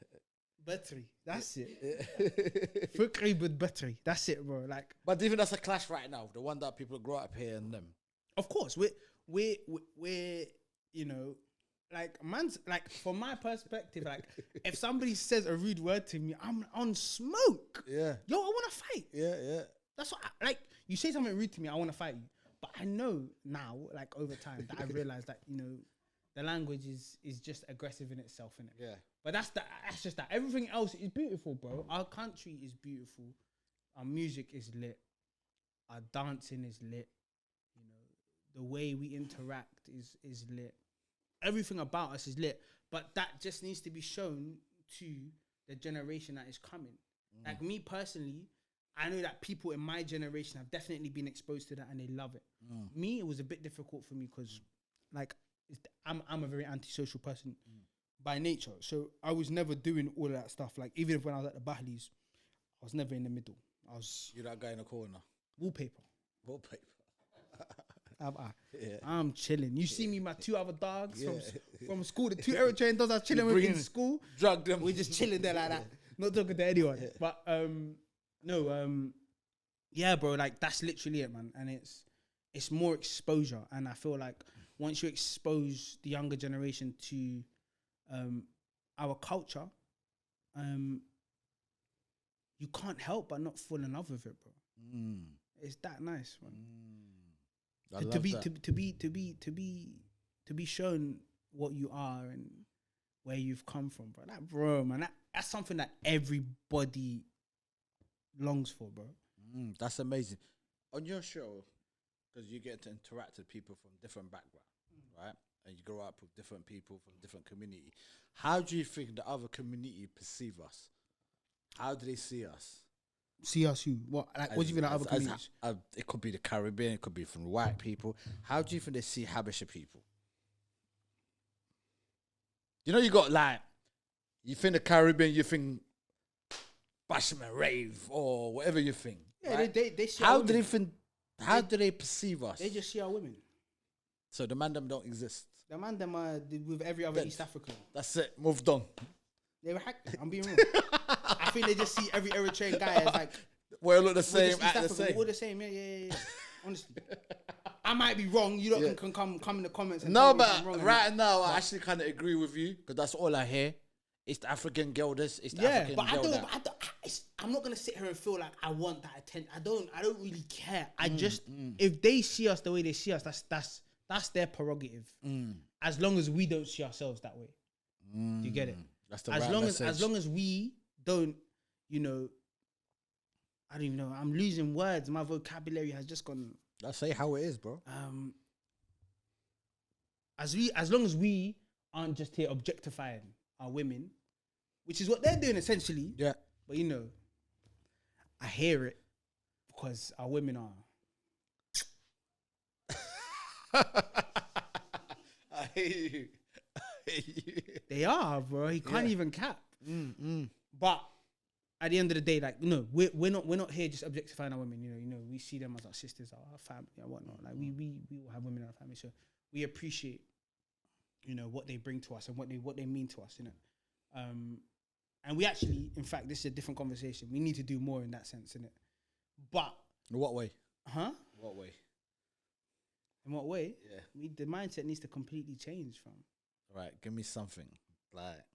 Battery. That's it. Fikri with battery. That's it, bro. Like, but even that's a clash right now. The one that people grow up here and them. Of course, we're like man's like from my perspective, like if somebody says a rude word to me, I'm on smoke. Yeah. Yo, I want to fight. Yeah. That's what like you say something rude to me, I want to fight you. But I know now, like over time, that I realized that the language is just aggressive in itself, innit? Yeah. But that's just that. Everything else is beautiful, bro. Our country is beautiful. Our music is lit. Our dancing is lit. The way we interact is lit. Everything about us is lit. But that just needs to be shown to the generation that is coming. Like me personally, I know that people in my generation have definitely been exposed to that and they love it. Me, it was a bit difficult for me because like I'm a very antisocial person by nature. So I was never doing all of that stuff. Like even when I was at the Bahlis, I was never in the middle. You're that guy in the corner. Wallpaper. Yeah. I'm chilling. You see me, my 2 other dogs from school, the 2 Eritrean dogs are chilling with in school. Drug them. We're just chilling there like that. Not talking to anyone. Yeah. But yeah, bro, like that's literally it, man. And it's more exposure. And I feel like once you expose the younger generation to our culture, you can't help but not fall in love with it, bro. It's that nice, man. To be shown what you are and where you've come from, bro. That, bro, man, that's something that everybody longs for, bro. That's amazing. On your show, because you get to interact with people from different backgrounds, right? And you grow up with different people from different community. How do you think the other community perceive us? How do they see us? See us who? What? Like, what do you think of other communities? It could be the Caribbean, it could be from white people. How do you think they see Habesha people? You know, you got like, you think the Caribbean, you think Bashman rave or whatever you think. Yeah, right? they see How our do women. they think? How do they perceive us? They just see our women. So the man them don't exist. The man them are with every other Dead. East African. That's it. Moved on. They were hacked. I'm being real. I think they just see every Eritrean guy as like, We all look the we're same, just East act the African, same. we're all the same. Yeah. Honestly, I might be wrong. You lot can come in the comments. And No, tell me if but I'm wrong right now, I actually kind of agree with you because that's all I hear. It's the African girl this, it's the yeah, African but girl that. I'm not gonna sit here and feel like I want that attention. I don't really care. I just if they see us the way they see us, that's their prerogative. As long as we don't see ourselves that way, do you get it? That's the as right long message. as long as we don't, you know, I don't even know. I'm losing words. My vocabulary has just gone. That's say how it is, bro. As long as we aren't just here objectifying our women, which is what they're doing essentially. Yeah. But you know, I hear it because our women are. I hate you. They are, bro. He can't even cap. But at the end of the day, like, no, we're not here just objectifying our women. You know, we see them as our sisters, our family, and whatnot. Like we all have women in our family, so we appreciate, you know, what they bring to us and what they mean to us, you know. And we actually, in fact, this is a different conversation. We need to do more in that sense, innit? But In what way? huh? What way? In what way? Yeah. The mindset needs to completely change, fam. Right. Give me something. Like.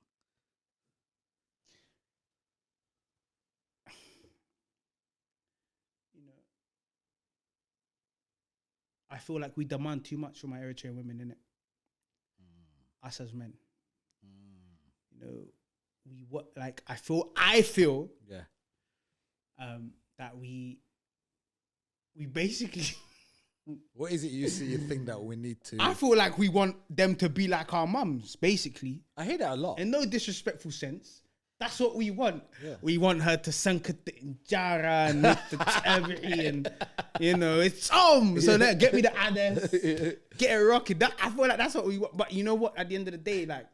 You know, I feel like we demand too much from our Eritrean women, innit? Us as men. You know, I feel Yeah. that we basically What is it you see? You think that we need to? I feel like we want them to be like our mums, basically. I hear that a lot. In no disrespectful sense. That's what we want. Yeah. We want her to sankat in Jara and make the tabby and, you know, it's so that get me the address, get it rocking. That I feel like that's what we want. But you know what? At the end of the day, like,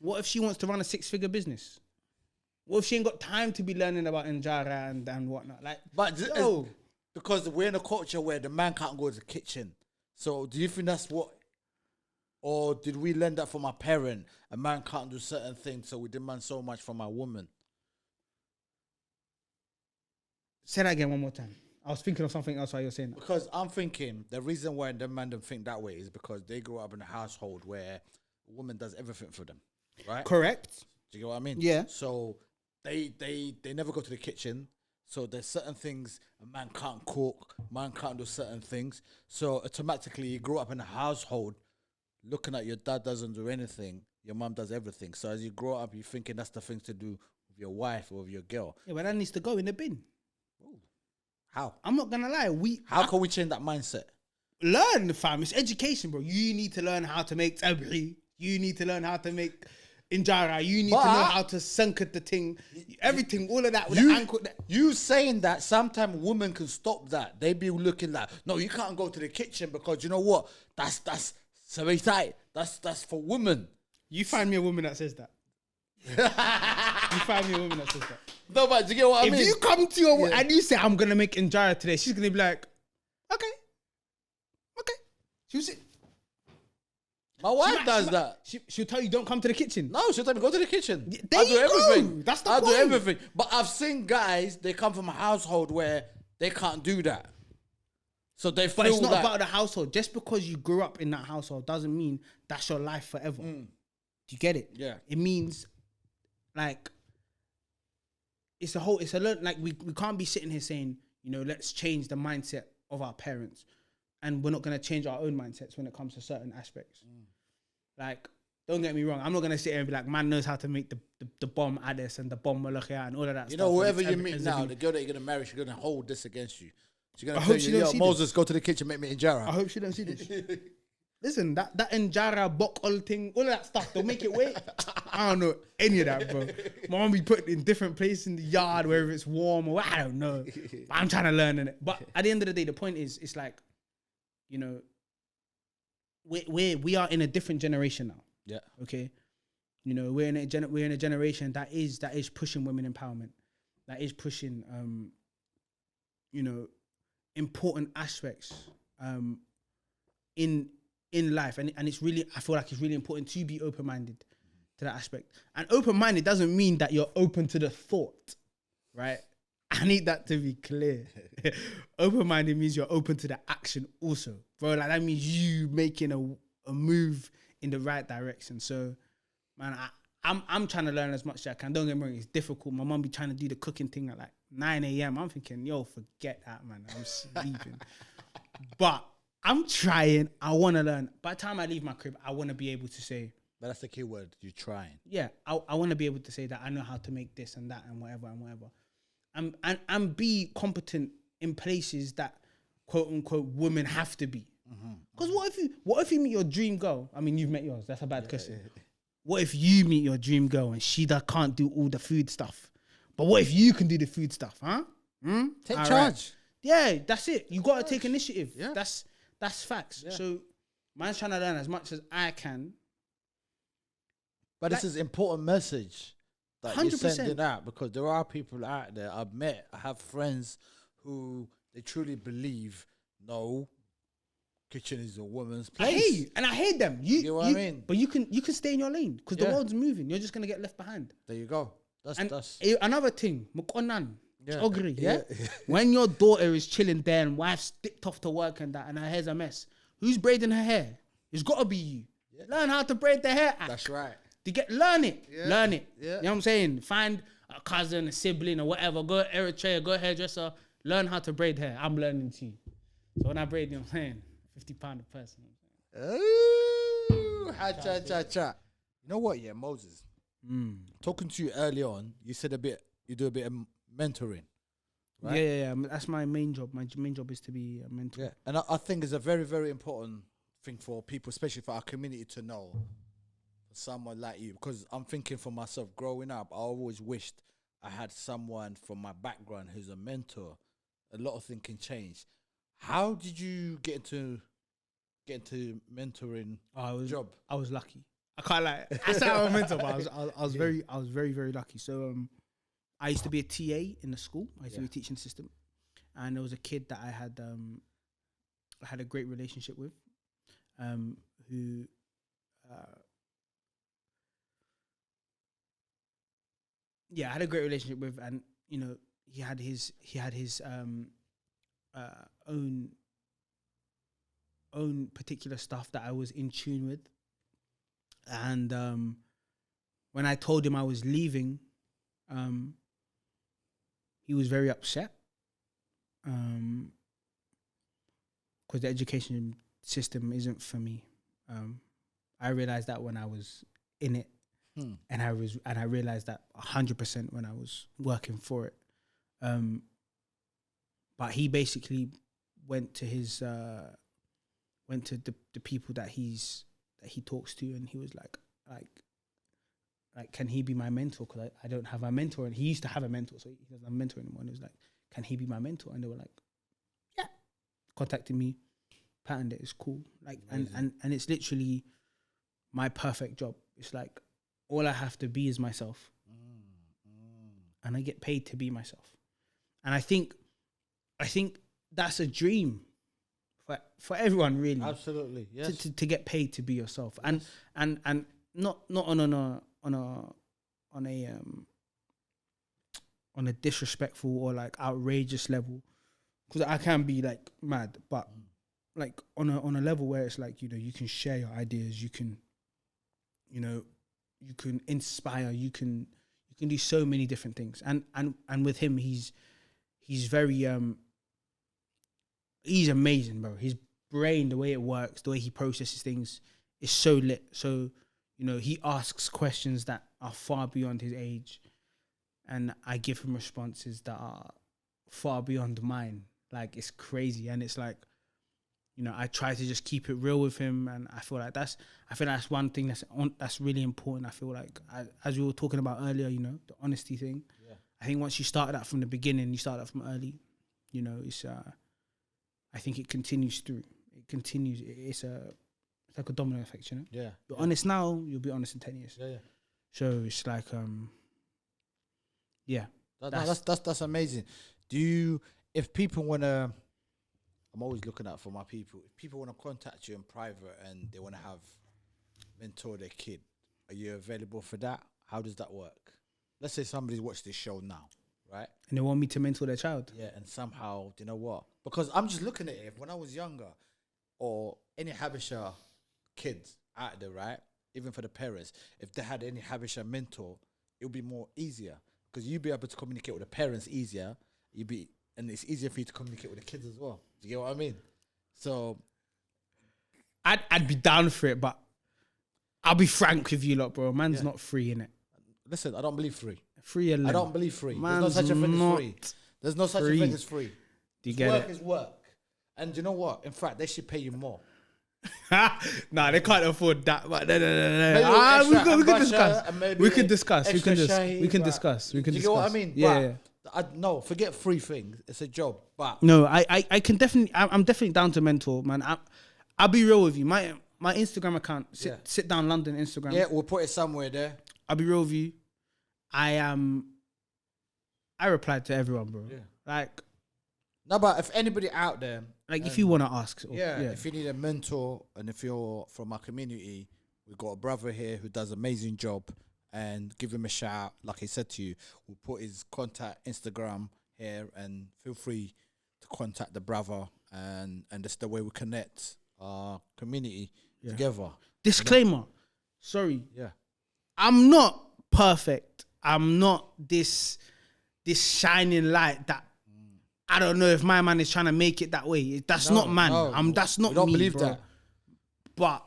what if she wants to run a 6-figure business? What if she ain't got time to be learning about Injara and whatnot? Like, But because we're in a culture where the man can't go to the kitchen. So do you think that's what, or did we learn that from our parent? A man can't do certain things, so we demand so much from our woman. say that again one more time. I was thinking of something else while you were saying that. Because I'm thinking the reason why the man don't think that way is because they grew up in a household where a woman does everything for them, right? Correct. Do you get what I mean? Yeah. So they never go to the kitchen. So there's certain things a man can't cook, man can't do certain things. So automatically you grew up in a household looking at your dad doesn't do anything, your mom does everything. So as you grow up, you're thinking that's the thing to do with your wife or with your girl. Yeah, but that needs to go in the bin. How? I'm not gonna lie. How can we change that mindset? Learn, fam. It's education, bro. You need to learn how to make tabri. You need to learn how to make injara. You need to know how to sankat the thing. Everything, all of that with the ankle. You saying that sometimes women can stop that. They be looking like, no, you can't go to the kitchen because you know what? That's so tight. That's for women. You find me a woman that says that. You find me a woman that says that. No, but do you get what I mean? If you come to your and you say, I'm going to make injera today, she's going to be like, okay. She'll say, my wife does that. She'll tell you, don't come to the kitchen. No, she'll tell me, go to the kitchen. There I do you go. everything. That's the I point. do everything. But I've seen guys, they come from a household where they can't do that. So they feel But it's not like, about the household. Just because you grew up in that household doesn't mean that's your life forever. Do you get it? Yeah. It means, like, it's a lot, like, we can't be sitting here saying, you know, let's change the mindset of our parents. And we're not going to change our own mindsets when it comes to certain aspects. Like, don't get me wrong. I'm not gonna sit here and be like, man knows how to make the bomb Addis and the bomb Molokhia and all of that stuff. You know, whoever And you it's meet evidence now, of the girl that you're gonna marry, she's gonna hold this against you. She's gonna I tell hope she you, don't yo, see Moses, go to the kitchen, make me injera. I hope she don't see this. Listen, that injera bokol thing, all of that stuff, they'll make it wait. I don't know any of that, bro. My mom be put in different places in the yard, wherever it's warm or I don't know. But I'm trying to learn in it. But at the end of the day, the point is, it's like, you know, we are in a different generation now. Yeah. Okay. You know, we're in a generation that is pushing women empowerment, that is pushing, you know, important aspects, in life, and it's really, I feel like it's really important to be open-minded to that aspect. And open-minded doesn't mean that you're open to the thought, right? I need that to be clear. Open-minded means you're open to the action also, bro. Like that means you making a move in the right direction. So, man, I'm trying to learn as much as I can. Don't get me wrong, it's difficult. My mum be trying to do the cooking thing at like 9 a.m. I'm thinking, yo, forget that, man. I'm sleeping. But I'm trying. I want to learn. By the time I leave my crib, I want to be able to say. But that's the key word. You're trying. Yeah, I want to be able to say that I know how to make this and that and whatever and whatever. And be competent in places that quote unquote women have to be. Because what if you meet your dream girl? I mean, you've met yours. That's a bad question. Yeah. What if you meet your dream girl and she can't do all the food stuff? But what if you can do the food stuff? Huh? Take all charge. Right. Yeah, that's it. You got to take initiative. Yeah. That's facts. Yeah. So, man's trying to learn as much as I can. But this is important message that 100%. you're sending out, because there are people out there I have friends who they truly believe, no, kitchen is a woman's place. I hate them. You know what I mean? But you can stay in your lane because the world's moving. You're just gonna get left behind. There you go. That's another thing. Mukonan. Yeah. Ogri, yeah? When your daughter is chilling there and wife's dipped off to work and that and her hair's a mess, who's braiding her hair? It's got to be you. Yeah. Learn how to braid the hair. That's right. Learn it. Yeah. Learn it. Yeah. You know what I'm saying? Find a cousin, a sibling or whatever. Go Eritrea, go hairdresser. Learn how to braid hair. I'm learning too. So when I braid, you know what I'm saying? £50 a person. Ooh, cha. You know what, yeah, Moses? Talking to you early on, you said you do a bit of mentoring, right? Yeah. That's my main job. My main job is to be a mentor. Yeah, and I think it's a very, very important thing for people, especially for our community, to know someone like you. Because I'm thinking for myself, growing up, I always wished I had someone from my background who's a mentor. A lot of things can change. How did you get into mentoring job? I was lucky. I can't lie. I said I'm a mentor, but I was very, very lucky. So I used to be a TA in the school. I used to be a teaching assistant, and there was a kid that I had a great relationship with, who I had a great relationship with, and you know, he had his own particular stuff that I was in tune with, and when I told him I was leaving, he was very upset, because the education system isn't for me. I realized that when I was in it. And I realized that 100% when I was working for it. But he basically went to the people that he talks to, and he was like, can he be my mentor? Because I don't have a mentor, and he used to have a mentor, so he doesn't have a mentor anymore. And he was like, can he be my mentor? And they were like, yeah. Contacted me, patterned it. It's cool. Like, and it's literally my perfect job. It's like, all I have to be is myself. And I get paid to be myself. And I think that's a dream for everyone, really. Absolutely, yes. To get paid to be yourself. Yes. And not on a disrespectful or like outrageous level. Because I can be like mad, but like on a level where it's like, you know, you can share your ideas, you can, you know, you can inspire, you can do so many different things. And with him, he's very he's amazing, bro. His brain, the way it works, the way he processes things is so lit. So, You know, he asks questions that are far beyond his age, and I give him responses that are far beyond mine. Like, it's crazy, and it's like, you know, I try to just keep it real with him, and I feel like that's one thing that's really important. I feel like, as we were talking about earlier, you know, the honesty thing. Yeah. I think once you start that from the beginning, you start that from early, you know, it's I think it continues through. It continues. It's like a domino effect, you know. Yeah. You're honest now, you'll be honest in 10 years. Yeah. So it's like, yeah. That's amazing. If people wanna, I'm always looking out for my people. If people want to contact you in private and they want to mentor their kid, are you available for that? How does that work? Let's say somebody's watched this show now, right? And they want me to mentor their child. Yeah, and somehow, you know what? Because I'm just looking at it. When I was younger, or any Habesha kids out there, right? Even for the parents, if they had any Habesha mentor, it would be more easier because you'd be able to communicate with the parents easier. And it's easier for you to communicate with the kids as well. Do you get what I mean? So, I'd be down for it, but I'll be frank with you, lot, bro. Man's not free in it. Listen, I don't believe free. Free alone. I don't believe free. There's no such a thing as free. There's no such a thing as free. Do you get work is work. And you know what? In fact, they should pay you more. Nah, they can't afford that. But no. We can discuss. We can discuss. We can discuss. Do you get what I mean? Yeah. No, forget free things. It's a job. But no, I can definitely. I'm definitely down to mentor, man. I'll be real with you. My Instagram account, SITDOWNldn Instagram. Yeah, we'll put it somewhere there. I'll be real with you. I replied to everyone, bro. Yeah. Like, no, but if anybody out there, like, if you want to ask, if you need a mentor, and if you're from our community, we've got a brother here who does an amazing job, and give him a shout. Like he said to you, we'll put his contact Instagram here, and feel free to contact the brother, and that's the way we connect our community together. Disclaimer, sorry. Yeah. I'm not perfect. I'm not this shining light that I don't know if my man is trying to make it that way. That's not man. That's not me. Don't believe that. But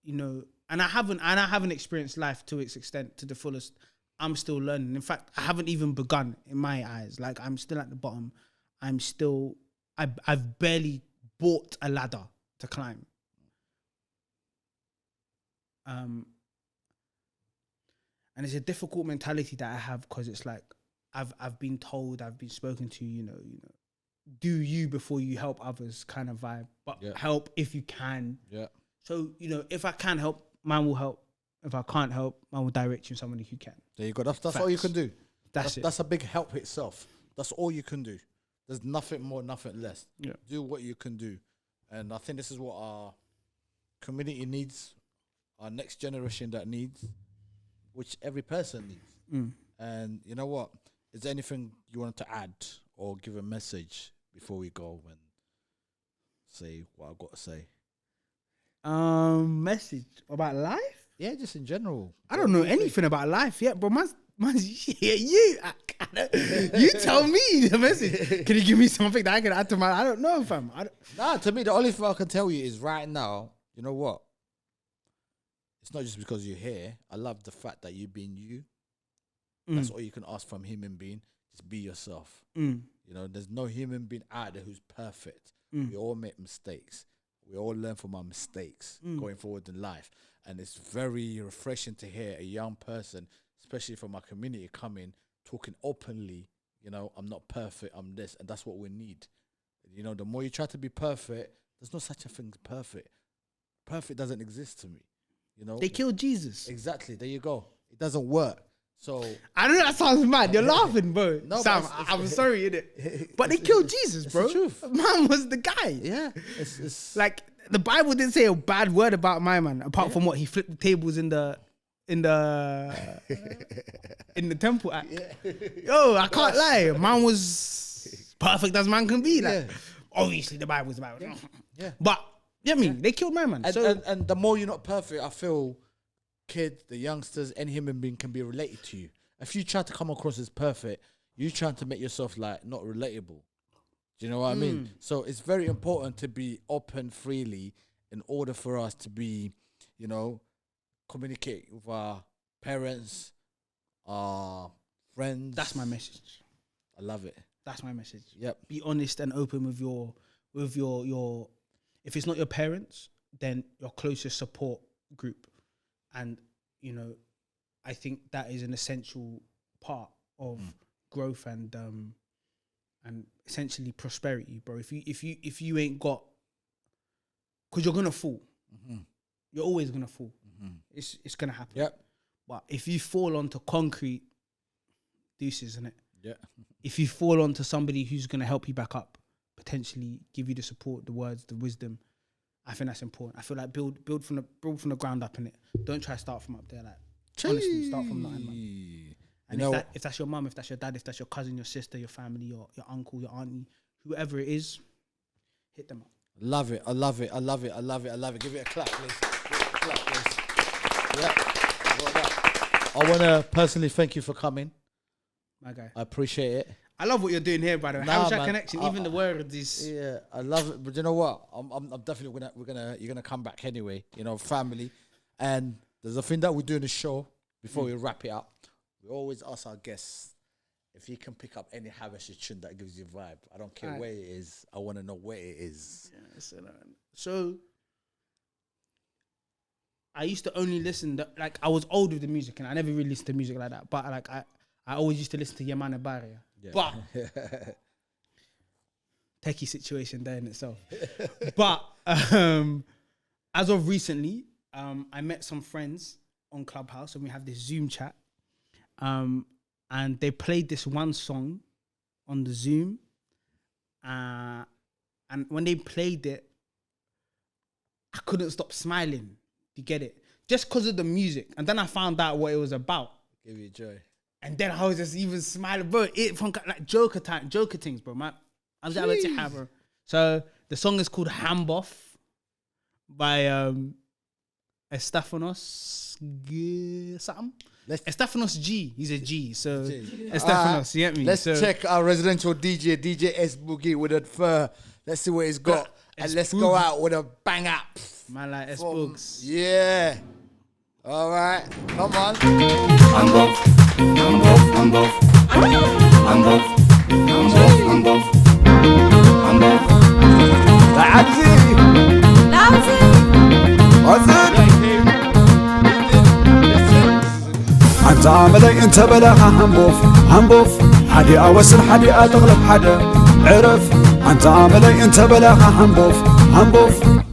you know, and I haven't experienced life to its extent to the fullest. I'm still learning. In fact, I haven't even begun in my eyes. Like, I'm still at the bottom. I've barely bought a ladder to climb. And it's a difficult mentality that I have because it's like I've been told, I've been spoken to, you know, do you before you help others kind of vibe. But help if you can. Yeah. So, you know, if I can help, man will help. If I can't help, man will direct you to somebody who can. There you go. That's all you can do. That's it. That's a big help itself. That's all you can do. There's nothing more, nothing less. Yeah. Do what you can do. And I think this is what our community needs, our next generation that needs, which every person needs. And you know what? Is there anything you want to add or give a message before we go and say what I've got to say? Message about life? Yeah, just in general. I don't know anything about life yet, bro. You tell me the message. Can you give me something that I can add to my? I don't know, fam. Nah, to me, the only thing I can tell you is right now, you know what? It's not just because you're here. I love the fact that you've been you. That's all you can ask from human being. Just be yourself. You know, there's no human being out there who's perfect. We all make mistakes. We all learn from our mistakes going forward in life. And it's very refreshing to hear a young person, especially from our community, coming, talking openly, you know, I'm not perfect, I'm this, and that's what we need. You know, the more you try to be perfect, there's no such a thing as perfect. Perfect doesn't exist to me. You know, they killed Jesus. Exactly. There you go. It doesn't work. So I know that sounds mad. You're laughing, bro. No, Sam, I'm sorry, innit? But they killed Jesus, bro. It's the truth. Man was the guy. Yeah. It's like the Bible didn't say a bad word about my man, apart from what he flipped the tables in the temple act. Yeah. Yo, I can't lie. Man was perfect as man can be. Like, obviously the Bible's the Bible. Yeah. But they killed my man. And the more you're not perfect, I feel kids, the youngsters, any human being can be related to you. If you try to come across as perfect, you're trying to make yourself like not relatable. Do you know what I mean? So it's very important to be open freely in order for us to be, you know, communicate with our parents, our friends. That's my message. I love it. That's my message. Yep. Be honest and open with your if it's not your parents, then your closest support group. And, you know, I think that is an essential part of growth and essentially prosperity, bro. If you ain't got, because you're gonna fall. You're always gonna fall. It's gonna happen. Yep. But if you fall onto concrete, deuces, isn't it? Yeah. If you fall onto somebody who's gonna help you back up, potentially give you the support, the words, the wisdom, I think that's important. I feel like build from the ground up, in it. Don't try to start from up there. Like honestly, start from nothing, man. And if that's your mum, if that's your dad, if that's your cousin, your sister, your family, your uncle, your auntie, whoever it is, hit them up. Love it. I love it. I love it. I love it. I love it. Give it a clap, please. Give it a clap, please. Yeah. Well done. I want to personally thank you for coming. My guy. I appreciate it. I love what you're doing here, by the way. Habesha Connection, even the word is. Yeah, I love it. But you know what? I'm definitely you're gonna come back anyway. You know, family. And there's a thing that we do in the show before we wrap it up. We always ask our guests if you can pick up any Habesha tune that gives you a vibe. I don't care where it is. I want to know where it is. Yeah, so I used to only listen like I was old with the music and I never really listened to music like that. But like I always used to listen to Yamana Barria. Yeah. But techie situation there in itself. But as of recently, I met some friends on Clubhouse and we have this Zoom chat. And they played this one song on the Zoom. And when they played it, I couldn't stop smiling. You get it? Just because of the music. And then I found out what it was about. Give you joy. And then I was just even smiling, bro. It from like Joker things, bro. Man, I was able to have her. So the song is called Hamboff by Estefanos something. Estefanos G. He's a G. So Estefanos, you get me? Let's check our residential DJ S Boogie with a fur. Let's see what he's got. And let's go out with a bang up. Man like S Boogs. Yeah. All right. Come on. Hamboff. أنت عملي أنت بلاها همبوف حدي أوسر حدي أتغلب حدا عرف أنت عملي أنت بلاها همبوف